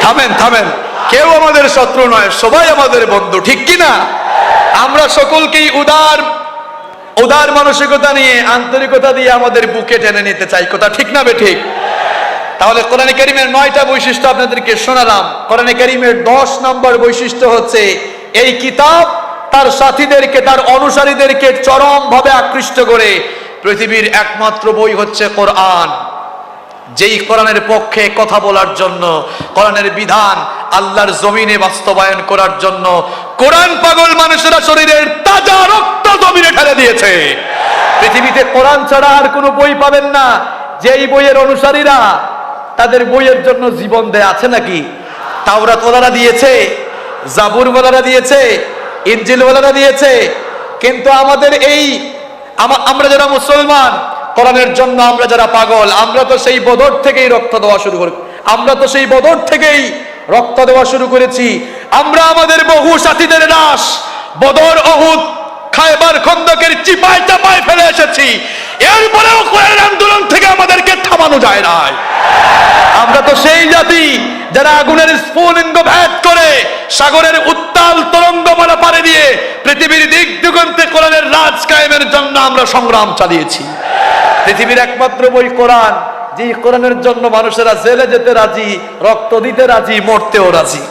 থামেন থামেন, কেউ আমাদের শত্রু নয়, সবাই আমাদের বন্ধু, ঠিক কিনা? আমরা সকলকেই উদার মানসিকতা নিয়ে, আন্তরিকতা দিয়ে আমাদের বুকে টেনে নিতে চাই, কথা ঠিক না বেঠিক? তাহলে কোরআনে কারীমের 9টা বৈশিষ্ট্য আপনাদেরকে শোনালাম। কোরআনে কারীমের 10 নম্বর বৈশিষ্ট্য হচ্ছে এই কিতাব তার সাথীদেরকে, তার অনুসারীদেরকে চরমভাবে আকৃষ্ট করে। পৃথিবীর একমাত্র বই হচ্ছে কোরআন, যেই কোরআনের পক্ষে কথা বলার জন্য, কোরআনের বিধান আল্লাহর জমিনে বাস্তবায়ন করার জন্য কোরআন পাগল মানুষেরা শরীরের তাজা রক্ত জমিনে ঢেলে দিয়েছে। পৃথিবীতে কোরআন ছাড়া আর কোনো বই পাবেন না, যেই বইয়ের অনুসারীরা তাদের বইয়ের জন্য জীবন দেয়। আছে নাকি? তাওরাত ওয়ালারা দিয়েছে, জাবুর ওয়ালারা দিয়েছে, ইনজিল ওয়ালারা দিয়েছে, কিন্তু আমাদের এই আমরা যারা মুসলমান, কোরআনের জন্য আমরা যারা পাগল, আমরা তো সেই বদর থেকেই রক্ত দেওয়া শুরু করি। আমরা তো সেই বদর থেকেই রক্ত দেওয়া শুরু করেছি। আমরা আমাদের বহু সাথীদের লাশ বদর, উহুদ, খায়বার, খন্দকের চিপায় চাপায় ফেলে এসেছি। এরপরেও কোরআন আন্দোলন থেকে আমাদেরকে থামানো যায় না। আমরা তো সেই জাতি যারা আগুনের স্ফুলিঙ্গ ভেদ করে সাগরের উত্তাল তরঙ্গমালা পাড়ে দিয়ে পৃথিবীর দিক দিগন্তে কোরআনের রাজ কায়েমের জন্য আমরা সংগ্রাম চালিয়েছি। পৃথিবীর একমাত্র বই কোরআন, যে কোরআনের জন্য মানুষেরা জেলে যেতে রাজি, রক্ত দিতে রাজি, মরতেও রাজি।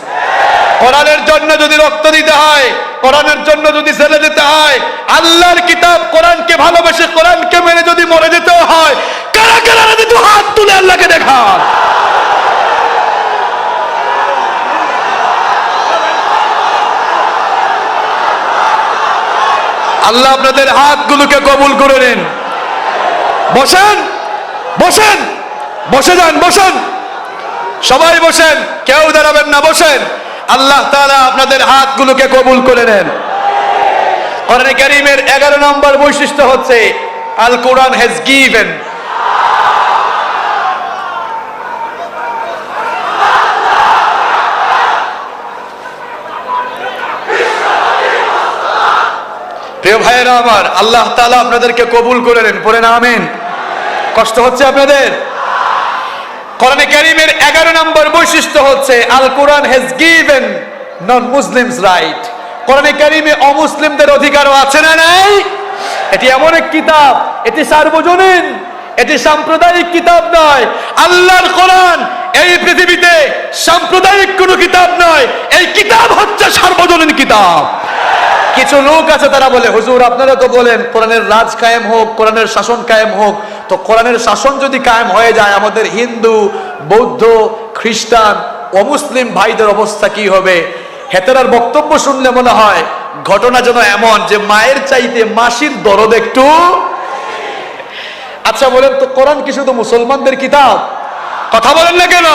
কোরআনের জন্য যদি রক্ত দিতে হয়, কোরআনের জন্য যদি জেলে যেতে হয়, আল্লাহর কিতাব কোরআনকে ভালোবেসে কোরআনকে মেনে যদি মরে যেতে হয়, কারা কারা রাজি? তো হাত তুলে আল্লাহকে দেখান। আল্লাহ আপনাদের হাতগুলোকে কবুল করে নেন। বসেন, বসেন, বসে যান, বসেন, সবাই বসেন, কেউ দাঁড়াবেন না, বসেন। আল্লাহ তাআলা আপনাদের হাতগুলোকে কবুল করে নেন। কোরআন কারীমের 11 নম্বর বৈশিষ্ট্য হচ্ছে আল কোরআন হ্যাজ গিভেন। প্রিয় ভাইয়েরা আমার, আল্লাহ তাআলা আপনাদেরকে কবুল করে নেন। পড়েন আমিন। কষ্ট হচ্ছে আপনাদের? কোরআন কারীমের 11 নম্বর বৈশিষ্ট্য হচ্ছে al Quran has given non Muslims right. কোরআন কারীমে অমুসলিমদের অধিকারও আছে না নাই? এটি এমন এক কিতাব, এটি সার্বজনীন, এটি সাম্প্রদায়িক কিতাব নয়। আল্লাহর কোরআন এই পৃথিবীতে সাম্প্রদায়িক কোনো কিতাব নয়, এই কিতাব হচ্ছে সার্বজনীন কিতাব। কিছু লোক আছে তারা বলে, হুজুর আপনারা তো বলেন কোরআনের রাজ কায়েম হোক, কোরআনের শাসন কায়েম হোক, তো কোরআনের শাসন যদি কায়েম হয়ে যায় আমাদের হিন্দু, বৌদ্ধ, খ্রিস্টান, অমুসলিম ভাইদের অবস্থা কি হবে? হেতেরার বক্তব্য শুনলে মনে হয় ঘটনা যেন এমন যে মায়ের চাইতে মাসির দরদ একটু। আচ্ছা বলেন তো, কোরআন কি শুধু মুসলমানদের কিতাব? কথা বলেন না কেন?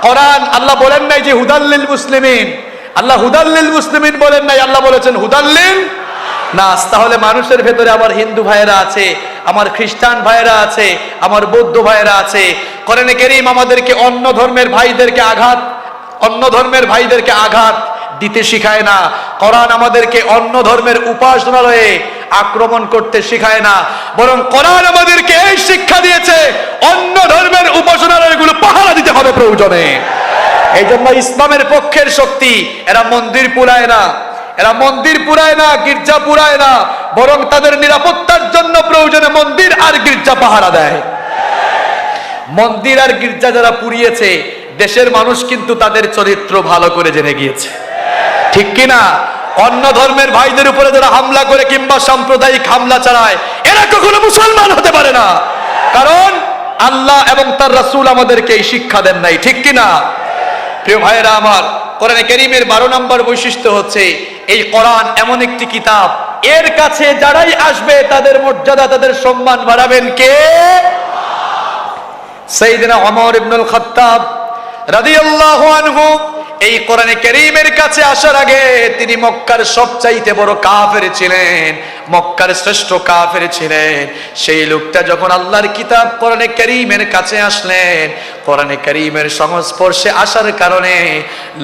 কোরআন আল্লাহ বলেন নাই যে হুদাল্লিল মুসলিমিন, আল্লাহ হুদাল্লিল মুসলিমিন বলেন নাই, আল্লাহ বলেছেন হুদাল্লিল নাস। তাহলে মানুষের ভেতরে আমার হিন্দু ভাইয়েরা আছে, আমার খ্রিস্টান ভাইয়েরা আছে, আমার বৌদ্ধ ভাইয়েরা আছে। কোরআনে কারীম আমাদেরকে অন্য ধর্মের ভাইদেরকে আঘাত দিতে শিখায় না। কোরআন আমাদেরকে অন্য ধর্মের উপাসনালয়ে আক্রমণ করতে শিখায় না, বরং কোরআন আমাদেরকে এই শিক্ষা দিয়েছে অন্য ধর্মের উপাসনালয়গুলো পাহারা দিতে হবে প্রয়োজনে। এই জন্য ইসলামের পক্ষের শক্তি এরা মন্দির পুরায় না, এরা মন্দির পুরায় না, গির্জা পুরায় না, বরং তাদের নিরাপত্তার জন্য প্রয়োজনে মন্দির আর গির্জা পাহারা দেয়। মন্দির আর গির্জা যারা পুড়িয়েছে, দেশের মানুষ কিন্তু তাদের চরিত্র ভালো করে জেনে গিয়েছে, ঠিক কিনা? অন্য ধর্মের ভাইদের উপরে যারা হামলা করে কিংবা সাম্প্রদায়িক হামলা চালায়, এরা কখনো মুসলমান হতে পারে না, কারণ আল্লাহ এবং তার রাসূল আমাদেরকে এই শিক্ষা দেন নাই, ঠিক কিনা? প্রিয় ভাইয়েরা আমার, কোরআন কারীমের 12 নম্বর বৈশিষ্ট্য হচ্ছে এই কোরআন এমন একটি কিতাব, এর কাছে যারাই আসবে তাদের মর্যাদা, তাদের সম্মান বাড়াবেন কে? সাইয়েদনা ওমর ইবনুল খাত্তাব রাদিয়াল্লাহু আনহু এই কোরআন কারীমের কাছে আসার আগে তিনি মক্কার সবচাইতে বড় কাফের ছিলেন, মক্কার শ্রেষ্ঠ কাফের ছিলেন। সেই লোকটা যখন আল্লাহর কিতাব কোরআন কারীমের কাছে আসলেন, কোরআন কারীমের সংস্পর্শে আসার কারণে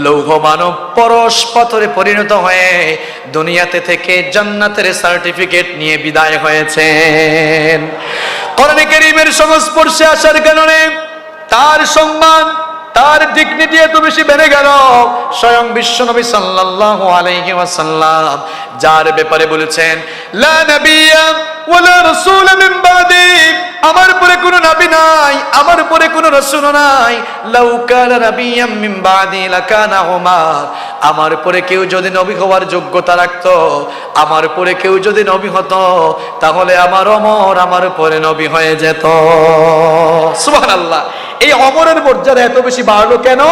লৌহ মানব পরশ পাথরে পরিণত হয়ে দুনিয়াতে থেকে জান্নাতের সার্টিফিকেট নিয়ে বিদায় হয়েছেন। কোরআন কারীমের সংস্পর্শে আসার কারণে তার সম্মান, তার ডিগনিটি এত বেশি বেড়ে গেল। স্বয়ং বিশ্বনবী সাল্লাল্লাহু আলাইহি ওয়াসাল্লাম যার ব্যাপারে বলেছেন, লা নাবিয়্যা ওয়ালা রাসূলা মিন বাদি আমার পরে কোনো নবী নাই, আমার পরে কোনো রাসূল নাই। লাউ কানা নাবিয়্যাম মিন বাদি লাকানা উমার, আমার পরে কেউ যদি নবী হওয়ার যোগ্যতা রাখতো, আমার পরে কেউ যদি নবী হতো, তাহলে আমার ওমর আমার পরে নবী হয়ে যেত। সুবহানাল্লাহ। এই ওমরের মর্যাদা এত বেশি বাড়লো কেন?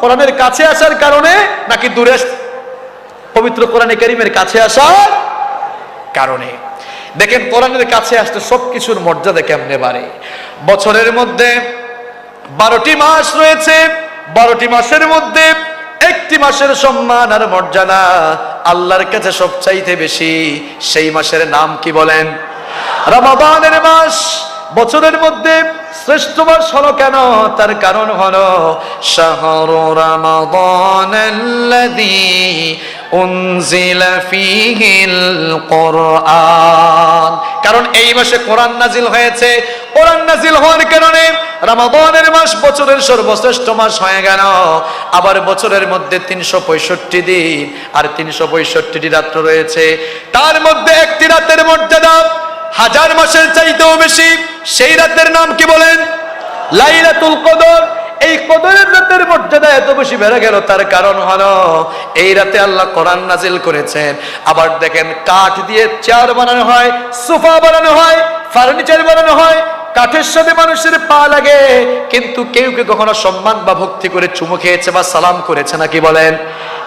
কোরআনের কাছে আসার কারণে, নাকি দূরে পবিত্র কোরআনে কারীমের কাছে আসার কারণে? দেখেন কোরআনের কাছে আসতে সবকিছুর মর্যাদা কেমনে বাড়ে। বছরের মধ্যে 12টি মাস রয়েছে, 12টি মাসের মধ্যে একটি মাসের সম্মান আর মর্যাদা আল্লাহর কাছে সবচাইতে বেশি। সেই মাসের নাম কি বলেন? রমাদানের মাস। বছরের মধ্যে শ্রেষ্ঠ মাস হলো কেন? তার কারণ হলো শাহরু রমাদানাল্লাযী উনজিলা ফীহিল কুরআন। কারণ এই মাসে কোরআন নাজিল হয়েছে। কোরআন নাজিল হওয়ার কারণে রমাদানের মাস বছরের সর্বশ্রেষ্ঠ মাস হয়ে গেল। আবার বছরের মধ্যে 365 দিন আর 365টি রাত্র রয়েছে। তার মধ্যে একটি রাতের মর্যাদা 1000 মাসের চাইতেও বেশি। সেই রাতের নাম কি বলেন? লাইলাতুল কদর। এই কদরের রাতের মর্যাদা এত বেশি বেড়ে গেল, তার কারণ হলো এই রাতে আল্লাহ কোরআন নাজিল করেছেন। আবার দেখেন কাঠ দিয়ে চেয়ার বানানো হয়, সোফা বানানো হয়, ফার্নিচার বানানো হয়, কাঠের সাথে মানুষের পা লাগে, কিন্তু কেউ কেউ কখনো সম্মান বা ভক্তি করে চুমু খেয়েছে বা সালাম করেছে নাকি বলেন?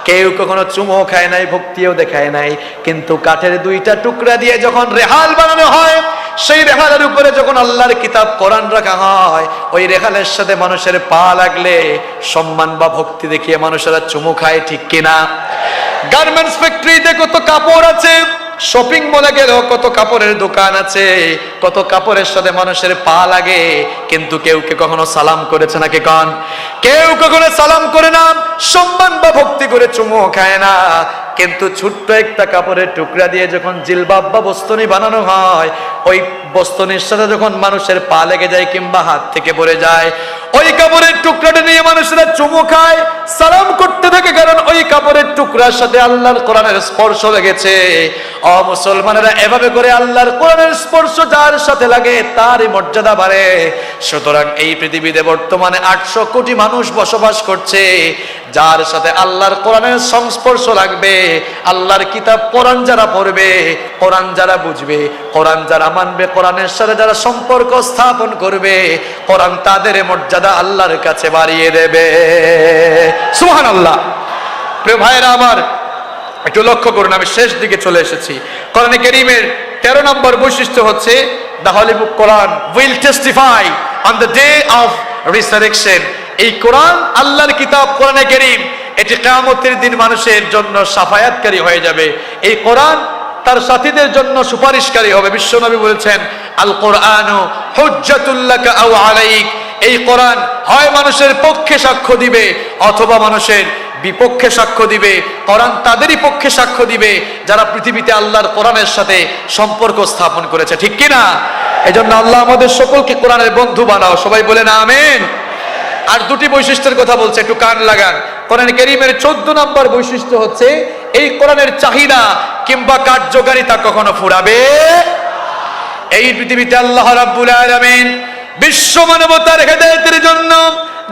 কেউ কখনো চুমু খায় নাই, ভক্তিও দেখায় নাই, কিন্তু কাঠের 2টা টুকরা দিয়ে যখন রেহাল বানানো হয়, সেই রেহালের উপরে যখন আল্লাহর কিতাব কোরআন রাখা হয়, ওই রেহালের সাথে মানুষের পা লাগলে সম্মান বা ভক্তি দেখিয়ে মানুষেরা চুমু খায়, ঠিক কিনা? গার্মেন্টস ফ্যাক্টরিতে কত কাপড় আছে, শপিং মলে গেলেও কত কাপড়ের দোকান আছে, কত কাপড়ের সাথে মানুষের পা লাগে, কিন্তু কেউ কে কখনো সালাম করেছে নাকি কন? কেউ কখনো সালাম করে না, সম্মান বা ভক্তি করে চুমু খায় না। কিন্তু ছোট্ট একটা কাপড়ের টুকরা দিয়ে যখন জিলবাব বা বস্তনি বানানো হয়, ওই বস্তনির সাথে যখন মানুষের পা লেগে যায় কিংবা হাত থেকে পড়ে যায়, ওই কাপড়ের টুকরাটা নিয়ে মানুষেরা চুমু খায়, সালাম করতে থাকে, কারণ ওই কাপড়ের টুকরার সাথে আল্লাহর কোরআনের স্পর্শ লেগেছে। ও মুসলমানেরা, এভাবে করে আল্লাহর কোরআনের স্পর্শ যার সাথে লাগে তারই মর্যাদা বাড়ে। সুতরাং এই পৃথিবীতে বর্তমানে 800 কোটি মানুষ বসবাস করছে, যার সাথে আল্লাহর কোরআনের সংস্পর্শ লাগবে, আল্লাহর কিতাব কোরআন যারা পড়বে, কোরআন যারা বুঝবে, কোরআন যারা মানবে, কোরআনের সাথে যারা সম্পর্ক স্থাপন করবে, কোরআন তাদের মর্যাদা আল্লাহর কাছে বাড়িয়ে দেবে। সুবহানাল্লাহ। প্রিয় ভাইরা আমার, একটু লক্ষ্য করুন, আমি শেষ দিকে চলে এসেছি। কোরআনে কারীমের 13 নম্বর বৈশিষ্ট্য হচ্ছে the Holy Book Quran will testify on the day of resurrection. এই কোরআন, আল্লাহর কিতাব কোরআনে কারীম, এটি কিয়ামতের দিন মানুষের জন্য শাফায়াতকারী হয়ে যাবে। এই কোরআন তার সাথীদের জন্য সুপারিশকারী হবে। বিশ্বনবী বলেছেন, আল কোরআনু হুজ্জাতুল লাকা আও আলাইক। এই কোরআন হয় মানুষের পক্ষে সাক্ষ্য দিবে অথবা মানুষের বিপক্ষে সাক্ষ্য দিবে। কোরআন তাদেরই পক্ষে সাক্ষ্য দিবে যারা পৃথিবীতে আল্লাহর কোরআনের সাথে সম্পর্ক স্থাপন করেছে, ঠিক কিনা? এজন্য আল্লাহ আমাদের সকলকে কোরআনের বন্ধু বানাও, সবাই বলেন আমিন। আর 2টি বৈশিষ্ট্যের কথা বলছে, একটু কান লাগান। কোরআন কারীমের 14 নম্বর বৈশিষ্ট্য হচ্ছে এই কোরআনের চাহিদা কিংবা কার্যকারিতা কখনো ফুরাবে। এই পৃথিবীতে আল্লাহ রাব্বুল আলামিন বিশ্ব মানবতার হেদায়েতের জন্য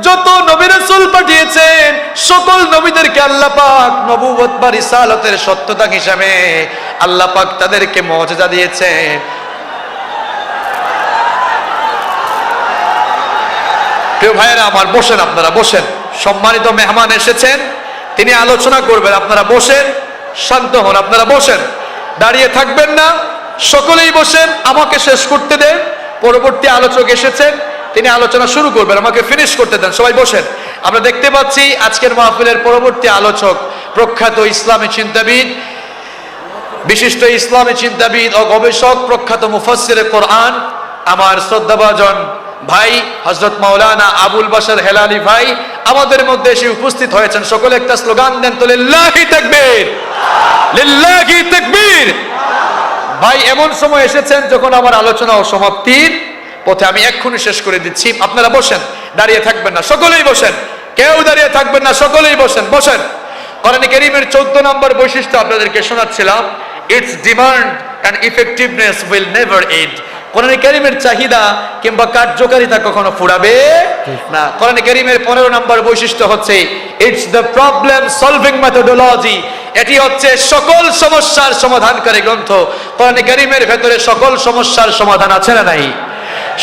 যত নবী রাসূল পাঠিয়েছেন, সকল নবীদেরকে আল্লাহ পাক নবুয়ত বা রিসালাতের সত্যতা হিসাবে আল্লাহ পাক তাদেরকে মুজিজা দিয়েছেন। প্রিয় ভাইয়েরা আমার, বসেন, আপনারা বসেন। সম্মানিত মেহমান এসেছেন, তিনি আলোচনা করবেন, আপনারা বসেন, শান্ত হন, আপনারা বসেন, দাঁড়িয়ে থাকবেন না, সকলেই বসেন, আমাকে শেষ করতে দেন। পরবর্তী আলোচক এসেছেন, তিনি আলোচনা শুরু করবেন, আমাকে ফিনিশ করতে দেন, সবাই বসেন। আমরা দেখতে পাচ্ছি আজকের মাহফিলের পরবর্তী আলোচক প্রখ্যাত ইসলামী চিন্তাবিদ, বিশিষ্ট ইসলামী চিন্তাবিদ ও গবেষক, প্রখ্যাত মুফাসসিরে কোরআন, আমার শ্রদ্ধাভাজন ভাই হযরত মাওলানা আবুল বাশার হেলালি ভাই আমাদের মধ্যে এসে উপস্থিত হয়েছেন। সকলে একটা স্লোগান দেন তো, লিল্লাহি তাকবীর, লিল্লাহি তাকবীর। ভাই এমন সময় এসেছেন যখন আমার আলোচনা ও সমাপ্তির পথে, আমি এক্ষুনি শেষ করে দিচ্ছি। আপনারা বসেন, দাঁড়িয়ে থাকবেন না, সকলেই বসেন, কেউ দাঁড়িয়ে থাকবেন না, সকলেই বসেন, বসেন। কোরআন কারীমের 14 নম্বর বৈশিষ্ট্য আপনাদেরকে শোনাচ্ছিলাম, its demand and effectiveness will never end. কোরআন কারীমের চাহিদা কিংবা কার্যকারিতা কখনো ফুরাবে না। কোরআন কারীমের 15 নম্বর বৈশিষ্ট্য হচ্ছে it's the problem solving methodology. এটি হচ্ছে সকল সমস্যার সমাধানকারী গ্রন্থ। কোরআন কারীমের ভেতরে সকল সমস্যার সমাধান আছে না নাই?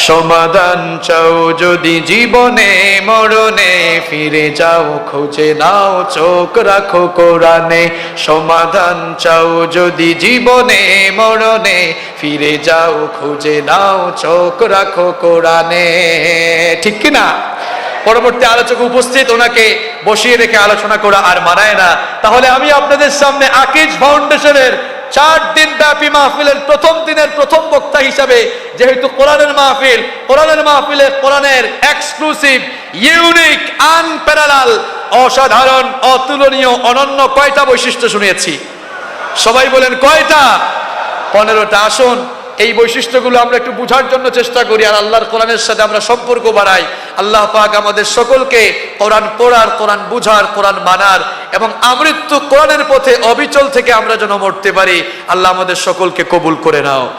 সমাধান চাও যদি জীবনে মরণে, ফিরে যাও খুঁজে নাও চোখ রাখো কোরআনে। সমাধান চাও যদি জীবনে মরণে, ফিরে যাও খুঁজে নাও চোখ রাখো কোরআনে। ঠিক কি না? পরবর্তী আলোচক উপস্থিত, ওনাকে বসিয়ে রেখে আলোচনা করা আর মানায় না। তাহলে আমি আপনাদের সামনে আকিজ ফাউন্ডেশনের 4 দিন ব্যাপী মাহফিলের প্রথম দিনের প্রথম বক্তা হিসাবে, যেহেতু কোরআনের মাহফিলে কোরআনের এক্সক্লুসিভ, ইউনিক, আনপ্যারালাল, অসাধারণ, অতুলনীয়, অনন্য কয়টা বৈশিষ্ট্য শুনিয়েছি? সবাই বলেন কয়টা? 15টা। আসুন এই বৈশিষ্ট্যগুলো আমরা একটু বুঝার জন্য চেষ্টা করি আর আল্লাহর কোরআনের সাথে আমরা সম্পর্ক বাড়াই। আল্লাহ পাক আমাদের সকলকে কোরআন পড়ার, কোরআন বুঝার, কোরআন মানার এবং আমৃত্যু কোরআনের পথে অবিচল থেকে আমরা যেন মরতে পারি। আল্লাহ আমাদের সকলকে কবুল করে নাও।